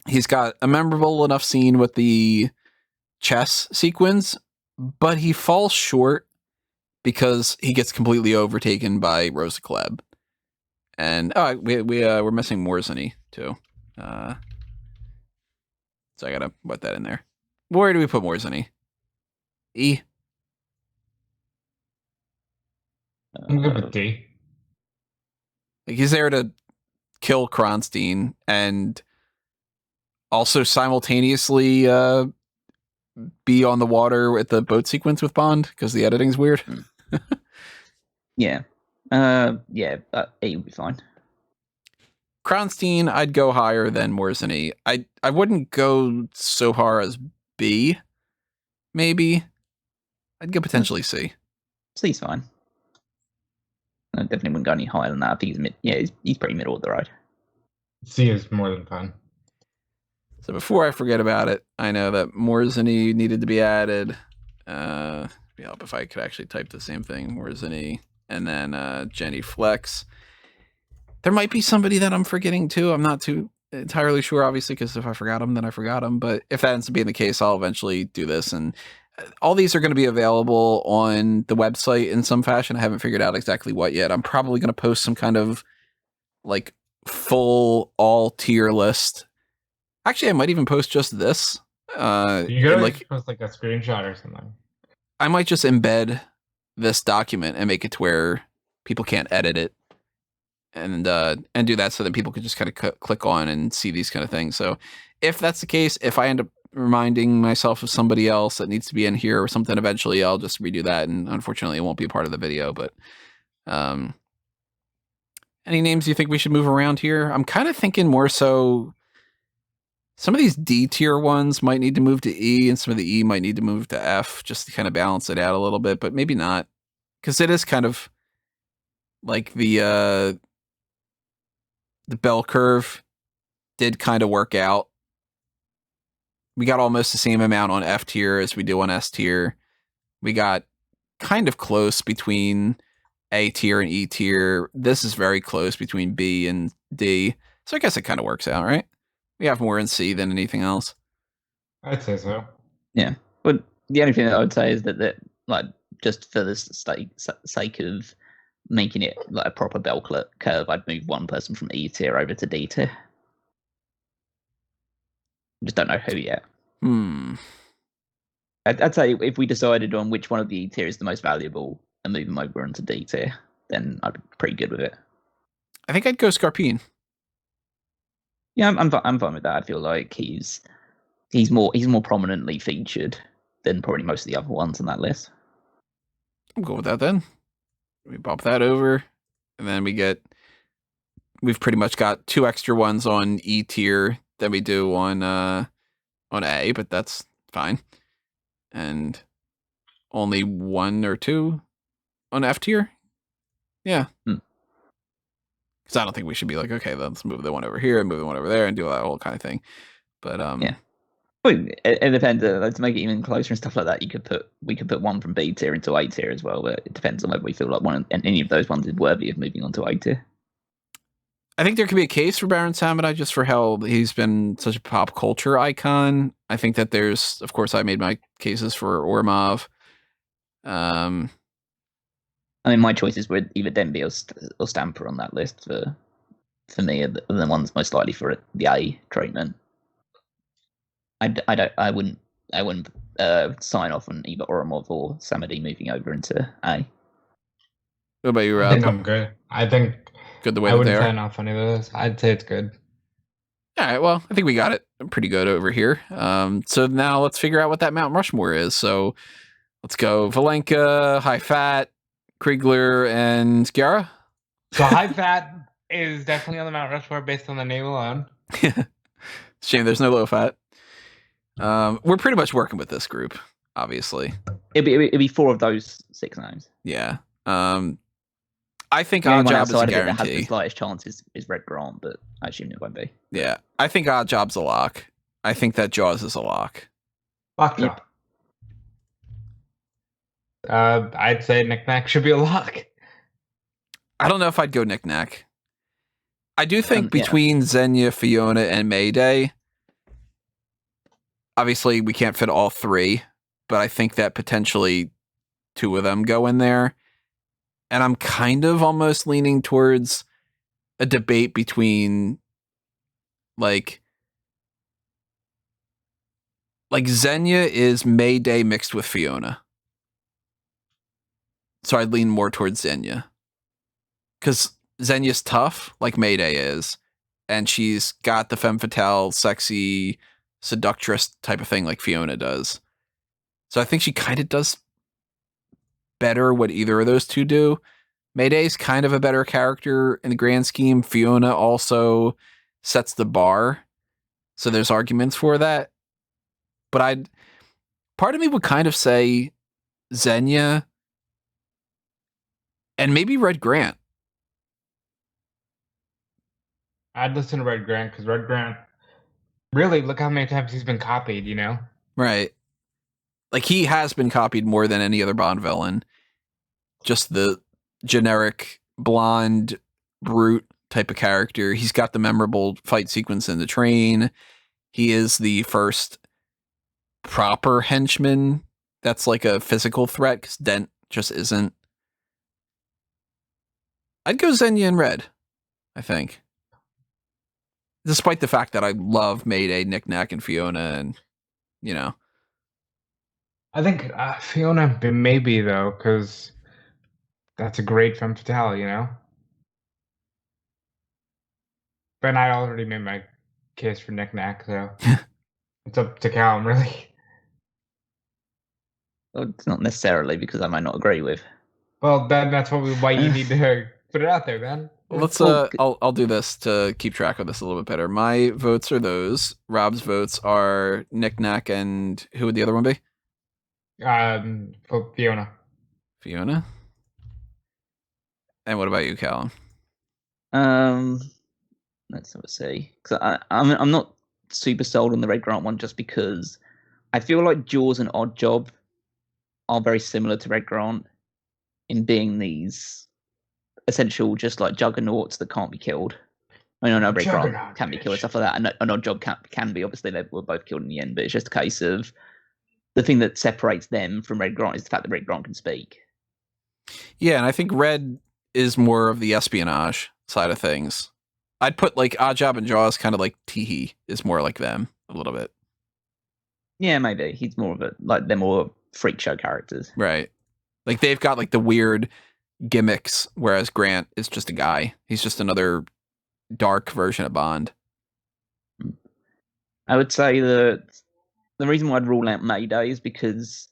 He's got a memorable enough scene with the chess sequence, but he falls short because he gets completely overtaken by Rosa Klebb. And we're missing Morzeny too. So I gotta put that in there. Where do we put Morzeny? E. I'm good with D. Like he's there to kill Kronstein and also simultaneously be on the water with the boat sequence with Bond because the editing's weird. Yeah. E would be fine. Kronstein, I'd go higher than Morzeny. I wouldn't go so far as B. Maybe. I'd go potentially C. C's fine. I definitely wouldn't go any higher than that. I think he's mid. Yeah, he's pretty middle of the road. C is more than fine. So before I forget about it, I know that Morzeny needed to be added. It'd help if I could actually type the same thing, Morzeny, and then Jenny Flex. There might be somebody that I'm forgetting too. I'm not too entirely sure, obviously, because if I forgot them, then I forgot them. But if that ends up being the case, I'll eventually do this. And all these are going to be available on the website in some fashion. I haven't figured out exactly what yet. I'm probably going to post some kind of like full all tier list. Actually, I might even post just this. You gotta like post like a screenshot or something. I might just embed this document and make it to where people can't edit it, and do that so that people can just kind of click on and see these kind of things. So if that's the case, if I end up reminding myself of somebody else that needs to be in here or something eventually, I'll just redo that. And unfortunately, it won't be a part of the video. But any names you think we should move around here? I'm kind of thinking more so some of these D tier ones might need to move to E, and some of the E might need to move to F just to kind of balance it out a little bit, but maybe not. Because it is kind of like the bell curve did kind of work out. We got almost the same amount on F tier as we do on S tier. We got kind of close between A tier and E tier. This is very close between B and D. So I guess it kind of works out, right? We have more in C than anything else. I'd say so. Yeah. But the only thing that I would say is that like, just for the sake of making it like a proper bell curve, I'd move one person from E tier over to D tier. Just don't know who yet. I'd say if we decided on which one of the E tier is the most valuable and move them over into D tier, then I'd be pretty good with it. I think I'd go Scarpine. Yeah, I'm fine with that. I feel like he's more prominently featured than probably most of the other ones on that list. I'm good with that then. We bump that over, and then we've pretty much got 2 extra ones on E tier than we do on A, but that's fine. And only 1 or 2 on F tier. Yeah. Because I don't think we should be like, okay, let's move the one over here and move the one over there and do that whole kind of thing. But yeah. Well, it depends. To make it even closer and stuff like that, we could put one from B tier into A tier as well. But it depends on whether we feel like any of those ones is worthy of moving on to A tier. I think there could be a case for Baron Samedi just for how he's been such a pop culture icon. I think that there's, of course, I made my cases for Ourumov. I mean, my choices would either Denby or Stamper on that list for me are the ones most likely for the A treatment. I wouldn't sign off on either Ourumov or Samedi moving over into A. What about you, Rob? I think I'm good. I think Good the way I that wouldn't they are. sign off on any of those. I'd say it's good. All right, well, I think we got it pretty good over here. So now let's figure out what that Mount Rushmore is. So let's go Valenka, High Fat, Kriegler, and Sciarra. So High Fat is definitely on the Mount Rushmore based on the name alone. Shame there's no Low Fat. We're pretty much working with this group, obviously. It'd be 4 of those 6 names. Yeah. I think The only one Oddjob is a outside of it that has guarantee. the slightest chance is Red Grant, but I assume it won't be. Yeah. I think Oddjob's a lock. I think that Jaws is a lock. Lockjaw. Yep. I'd say Nack should be a lock. I don't know if I'd go Knick-Knack. I do think Yeah. between Xenia, Fiona, and Mayday, obviously we can't fit all 3, but I think that potentially 2 of them go in there. And I'm kind of almost leaning towards a debate between like Xenia is Mayday mixed with Fiona. So I'd lean more towards Xenia. Because Xenia's tough, like Mayday is, and she's got the femme fatale, sexy, seductress type of thing like Fiona does. So I think she kind of does better what either of those 2 do. Mayday's kind of a better character in the grand scheme. Fiona also sets the bar. So there's arguments for that. But part of me would kind of say Xenia and maybe Red Grant. I'd listen to Red Grant because Red Grant, really, look how many times he's been copied, you know? Right. Like, he has been copied more than any other Bond villain. Just the generic blonde brute type of character. He's got the memorable fight sequence in the train. He is the first proper henchman that's like a physical threat, because Dent just isn't. I'd go Xenia and Red, I think. Despite the fact that I love Mayday, Knick-Knack, and Fiona, and, you know. I think Fiona maybe, though, because that's a great femme fatale, you know? But I already made my case for Knick-Knack, so it's up to Callum, really. Well, it's not necessarily because I might not agree with. Well, that's why you need to put it out there, man. Let's Well, I'll do this to keep track of this a little bit better. My votes are those. Rob's votes are Knick-Knack, and who would the other one be? For Fiona. Fiona. And what about you, Callum? Let's have a see. Because I'm not super sold on the Red Grant one just because I feel like Jaws and Oddjob are very similar to Red Grant in being these essential, just like juggernauts that can't be killed. I mean, I know Red Grant can be killed and stuff like that, and an Oddjob can be. Obviously, they were both killed in the end, but it's just a case of the thing that separates them from Red Grant is the fact that Red Grant can speak. Yeah, and I think Red is more of the espionage side of things. I'd put like Oddjob and Jaws kind of like Teehee is more like them a little bit. Yeah, maybe he's more of a they're more freak show characters, right? Like they've got like the weird gimmicks, whereas Grant is just a guy. He's just another dark version of Bond. I would say that the reason why I'd rule out Mayday is because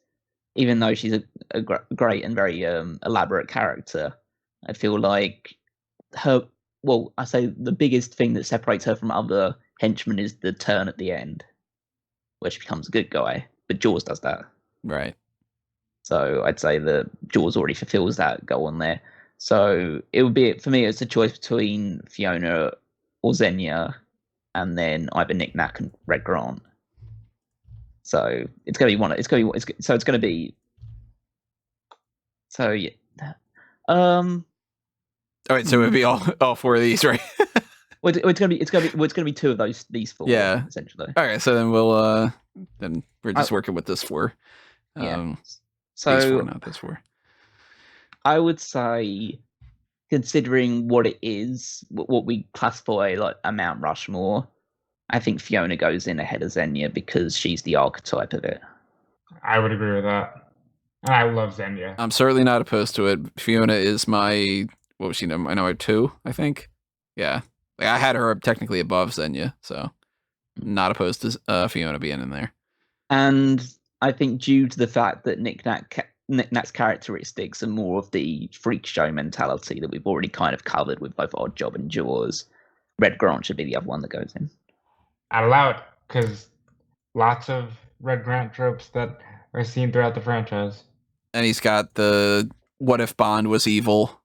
even though she's a great and very elaborate character, I feel like her. Well, I say the biggest thing that separates her from other henchmen is the turn at the end, where she becomes a good guy. But Jaws does that, right? So I'd say that Jaws already fulfills that goal on there. So it would be, for me, it's a choice between Fiona or Xenia, and then either Knick-Knack and Red Grant. So it's going to be one. It's going to be. So yeah. All right, so it would be all four of these, right? Well, it's going to be two of these four. Yeah. Essentially. All right, so then we'll then we're just working with this four. Yeah. So these four, not this four. I would say, considering what it is, what we classify like a Mount Rushmore, I think Fiona goes in ahead of Xenia because she's the archetype of it. I would agree with that. And I love Xenia. I'm certainly not opposed to it. Fiona is my, what was she? I know 2, I think. Yeah. Like, I had her technically above Xenia, so not opposed to Fiona being in there. And I think due to the fact that Nack's characteristics are more of the freak show mentality that we've already kind of covered with both Oddjob and Jaws, Red Grant should be the other one that goes in. I'd allow it, because lots of Red Grant tropes that are seen throughout the franchise. And he's got the what if Bond was evil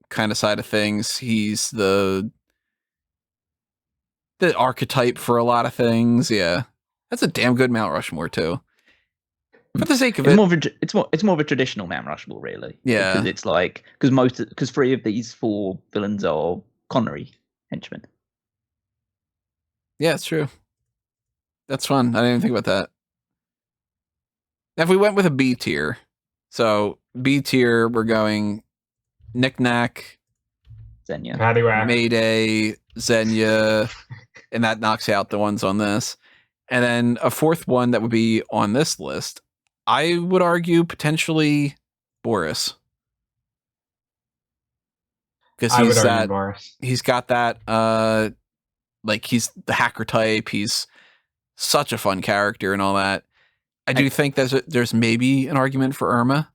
kind of side of things. He's the archetype for a lot of things. Yeah. That's a damn good Mount Rushmore too. For the sake of it's more of a traditional Mount Rushmore, really. Yeah. Because it's like because 3 of these 4 villains are Connery henchmen. Yeah, it's true. That's fun. I didn't even think about that. Now, if we went with a B tier, so B tier, we're going Nack, Xenia, Mayday, Xenia, and that knocks out the ones on this. And then a fourth one that would be on this list, I would argue potentially Boris. Because he's got that, like he's the hacker type. He's such a fun character and all that. I do think there's maybe an argument for Irma.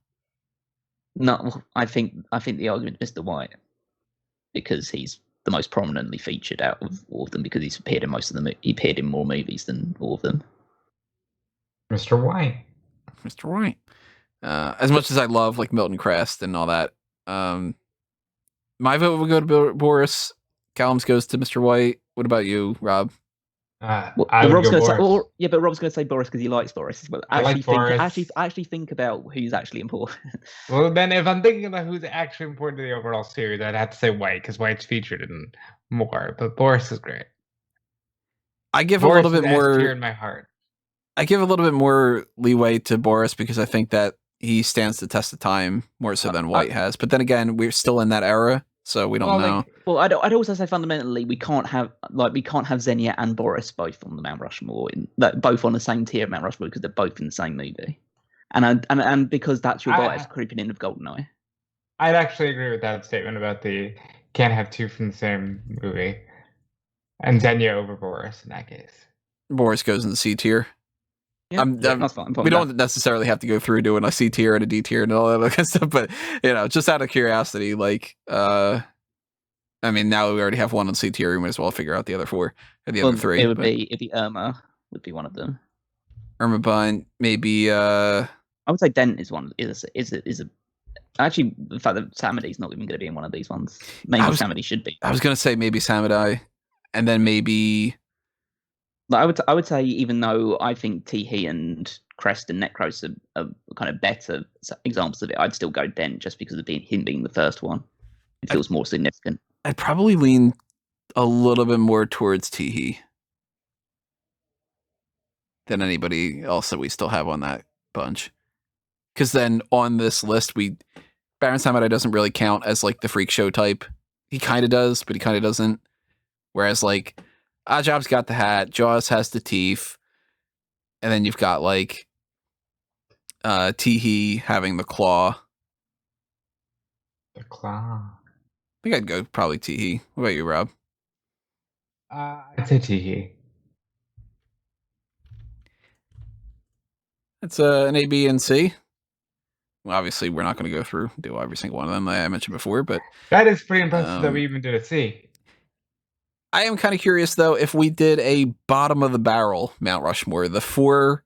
No, I think the argument is Mr. White, because he's the most prominently featured out of all of them, because he's appeared in most of them. He appeared in more movies than all of them. Mr. White. As much as I love like Milton Crest and all that, my vote would go to Boris. Callum's goes to Mr. White. What about you, Rob? Rob's going to say, but Rob's going to say Boris because he likes Boris. But actually think about who's actually important. Well, then if I'm thinking about who's actually important to the overall series, I'd have to say White, because White's featured in more. But Boris is great. I give Boris a little bit more in my heart. I give a little bit more leeway to Boris because I think that he stands the test of time more so than White has. But then again, we're still in that era, so we don't know. I'd also say fundamentally we can't have Xenia and Boris both on the Mount Rushmore, both on the same tier of Mount Rushmore, because they're both in the same movie, and because that's your bias creeping in with GoldenEye. I'd actually agree with that statement about the can't have 2 from the same movie, and Xenia over Boris in that case. Boris goes in the C tier. Yeah, that's fine. We don't necessarily have to go through doing a C tier and a D tier and all that other kind of stuff, but just out of curiosity, like, I mean, now we already have one on C tier. We might as well figure out the other 4 or the other 3. It'd be Irma would be one of them. Irma, Bunt, maybe. I would say Dent is one. Is actually the fact that Samedi's not even going to be in one of these ones. Maybe Samedi should be. I was going to say maybe Samedi, and then maybe. I would say, even though I think Teehee and Crest and Necros are kind of better examples of it, I'd still go Dent just because of him being the first one. It feels more significant. I'd probably lean a little bit more towards Teehee than anybody else that we still have on that bunch. Because then on this list, Baron Samedi doesn't really count as like the freak show type. He kind of does, but he kind of doesn't. Whereas like Oddjob's got the hat, Jaws has the teeth, and then you've got like Teehee having the claw. The claw. I think I'd go probably Teehee. What about you, Rob? I'd say Teehee. It's an A, B, and C. Well, obviously, we're not going to do every single one of them I mentioned before, but that is pretty impressive that we even did a C. I am kind of curious, though, if we did a bottom of the barrel Mount Rushmore, the 4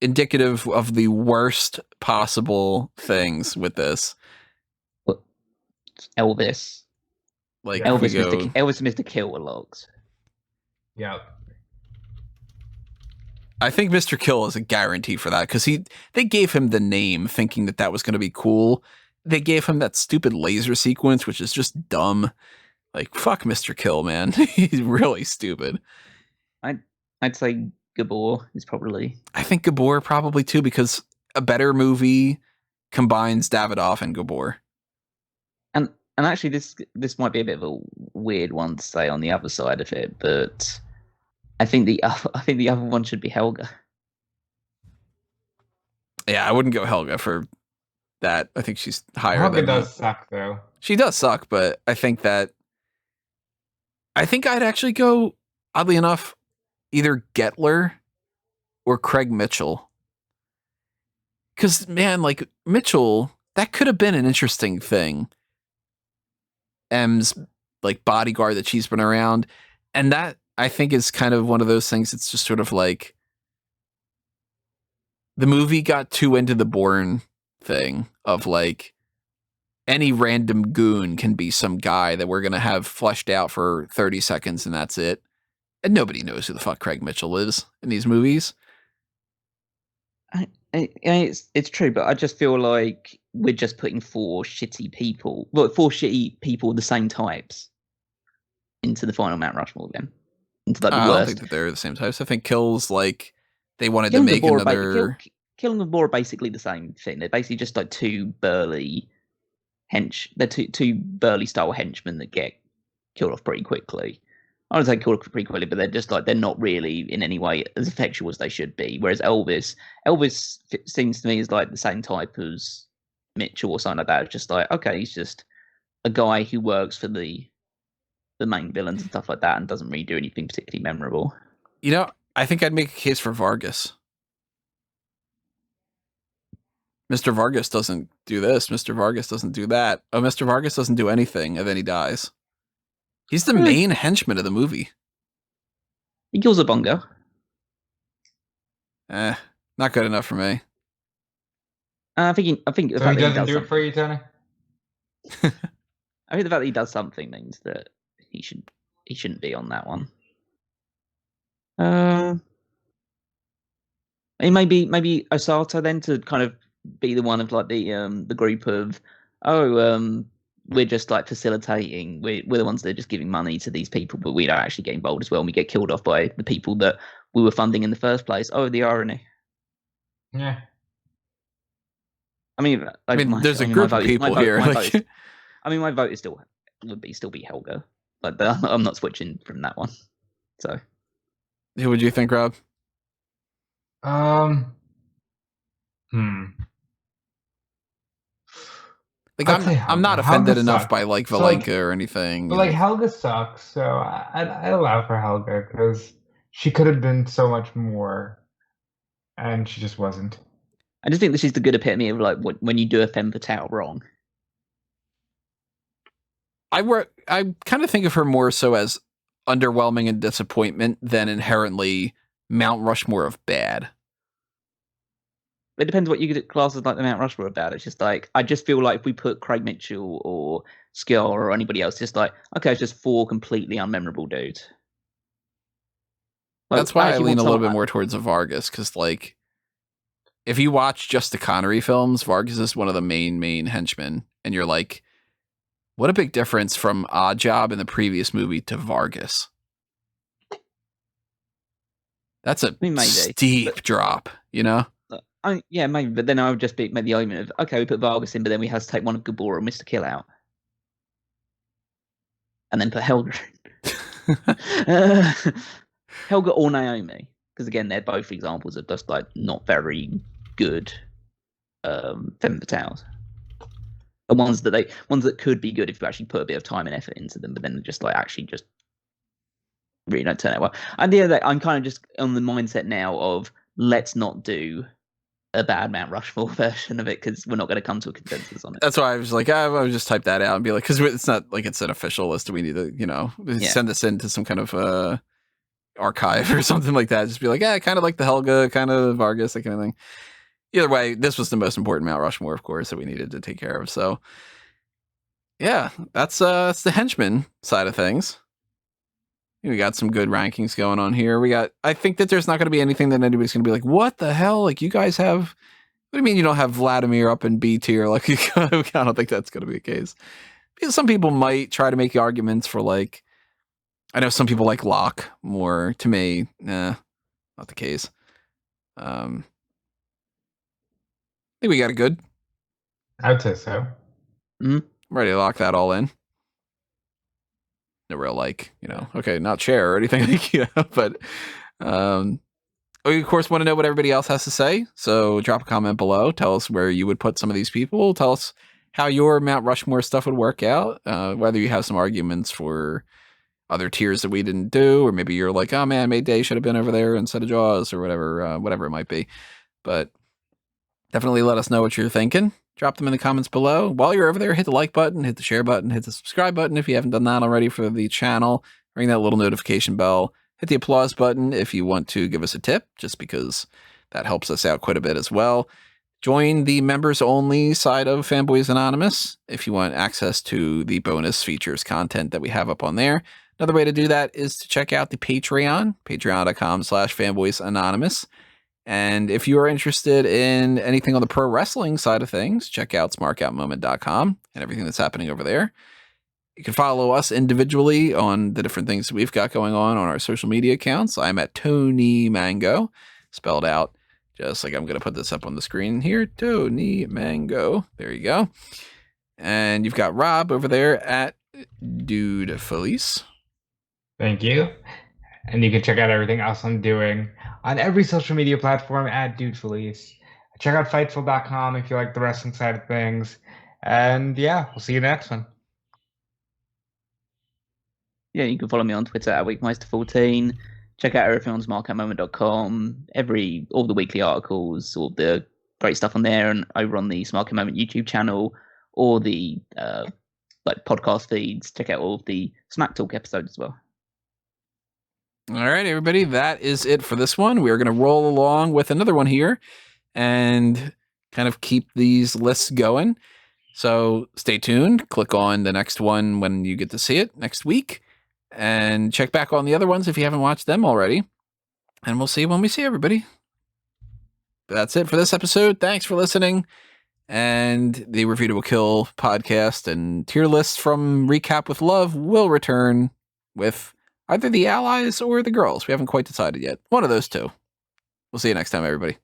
indicative of the worst possible things with this. Elvis. Like Elvis, Mr. Kill with Locks. Yeah. I think Mr. Kill is a guarantee for that because they gave him the name thinking that was going to be cool. They gave him that stupid laser sequence, which is just dumb. Like, fuck Mr. Kill, man. He's really stupid. I'd say Gabor is probably. I think Gabor probably too, because a better movie combines Davidoff and Gabor. And actually, this might be a bit of a weird one to say on the other side of it, but I think the other one should be Helga. Yeah, I wouldn't go Helga for that. I think she's higher. Helga than does suck, though. She does suck, but I think I'd actually go, oddly enough, either Gettler or Craig Mitchell. Because, man, like, Mitchell, that could have been an interesting thing. M's, like, bodyguard that she's been around. And that, I think, is kind of one of those things that's just sort of like, the movie got too into the Bourne thing of, like, any random goon can be some guy that we're going to have fleshed out for 30 seconds and that's it. And nobody knows who the fuck Craig Mitchell is in these movies. It's true, but I just feel like we're just putting four shitty people of the same types into the final Mount Rushmore again. Into like the worst. I don't think that they're the same types. I think Kill's like they wanted to make another. Kill and Gabor are basically the same thing. They're basically just like two burly They're two burly style henchmen that get killed off pretty quickly. I would say killed off pretty quickly, but they're just like they're not really in any way as effectual as they should be. Whereas Elvis seems to me is like the same type as Mitchell or something like that. It's just like okay, he's just a guy who works for the main villains and stuff like that, and doesn't really do anything particularly memorable. You know, I think I'd make a case for Vargas. Mr. Vargas doesn't do this. Mr. Vargas doesn't do that. Oh, Mr. Vargas doesn't do anything, and then he dies. He's the main henchman of the movie. He kills a bongo. Not good enough for me. I think So he doesn't do it for you, Tony? I think the fact that he does something means that he shouldn't be on that one. Maybe Osato then to kind of be the one of like the group of we're just like facilitating. We're the ones that are just giving money to these people, but we don't actually get involved as well. And we get killed off by the people that we were funding in the first place. Oh, the irony. Yeah. I mean, there's a group of people here. My vote is still be Helga. Like I'm not switching from that one. So, who would you think, Rob? Like I'm not offended enough by like Valenka or anything. But like Helga sucks, so I allow for Helga because she could have been so much more, and she just wasn't. I just think that she's the good epitome of like when you do a femme fatale wrong. I kind of think of her more so as underwhelming and disappointment than inherently Mount Rushmore of bad. It depends what you could class as like the Mount Rushmore about. It's just like I just feel like if we put Craig Mitchell or Skill or anybody else, just like okay, it's just four completely unmemorable dudes. Like, that's why I lean a little bit more towards a Vargas, because like if you watch just the Connery films, Vargas is one of the main henchmen, and you're like, what a big difference from Oddjob in the previous movie to Vargas. That's a steep drop, you know? Yeah, maybe, but then I would just make the argument of, okay, we put Vargas in, but then we have to take one of Gabor or Mr. Kill out. And then put Helga in. Helga or Naomi. Because again, they're both examples of just like not very good femme fatales. The ones that could be good if you actually put a bit of time and effort into them, but then just like actually just really don't turn out well. And the other, I'm kind of just on the mindset now of let's not do a bad Mount Rushmore version of it because we're not going to come to a consensus on it. That's why I was like, I would just type that out and be like, because it's not like it's an official list. We need to, send this into some kind of archive or something like that. Just be like, kind of like the Helga, kind of Vargas, that kind of thing. Either way, this was the most important Mount Rushmore, of course, that we needed to take care of. So, yeah, that's the henchman side of things. We got some good rankings going on here. I think that there's not going to be anything that anybody's going to be like, what the hell? Like, you guys have, what do you mean you don't have Vladimir up in B tier? Like, I don't think that's going to be the case. Because some people might try to make arguments for, like, I know some people like Locke more. To me, not the case. I think we got it good. I would say so. I'm ready to lock that all in. No real, like, okay, not share or anything, but we of course want to know what everybody else has to say. So drop a comment below. Tell us where you would put some of these people. Tell us how your Mount Rushmore stuff would work out. Whether you have some arguments for other tiers that we didn't do, or maybe you're like, oh man, Mayday should have been over there instead of Jaws, or whatever it might be. But definitely let us know what you're thinking. Drop them in the comments below. While you're over there, hit the like button, hit the share button, hit the subscribe button if you haven't done that already for the channel. Ring that little notification bell. Hit the applause button if you want to give us a tip, just because that helps us out quite a bit as well. Join the members-only side of Fanboys Anonymous if you want access to the bonus features content that we have up on there. Another way to do that is to check out the Patreon, patreon.com/fanboysanonymous. And if you are interested in anything on the pro wrestling side of things, check out smarkoutmoment.com and everything that's happening over there. You can follow us individually on the different things we've got going on our social media accounts. I'm at Tony Mango, spelled out just like I'm going to put this up on the screen here. Tony Mango. There you go. And you've got Rob over there at Dude DeFelice. Thank you. And you can check out everything else I'm doing on every social media platform at Dude DeFelice. Check out Fightful.com if you like the wrestling side of things. And yeah, we'll see you next one. Yeah, you can follow me on Twitter at Weekmeister14. Check out everything on smartcatmoment.com. All the weekly articles, all the great stuff on there, and over on the Smart Cat Moment YouTube channel, or the podcast feeds. Check out all of the Smack Talk episodes as well. All right, everybody, that is it for this one. We're going to roll along with another one here and kind of keep these lists going. So stay tuned. Click on the next one when you get to see it next week. And check back on the other ones if you haven't watched them already. And we'll see you when we see everybody. That's it for this episode. Thanks for listening. And the Review to a Kill podcast and tier lists from Recap with Love will return with either the allies or the girls. We haven't quite decided yet. One of those two. We'll see you next time, everybody.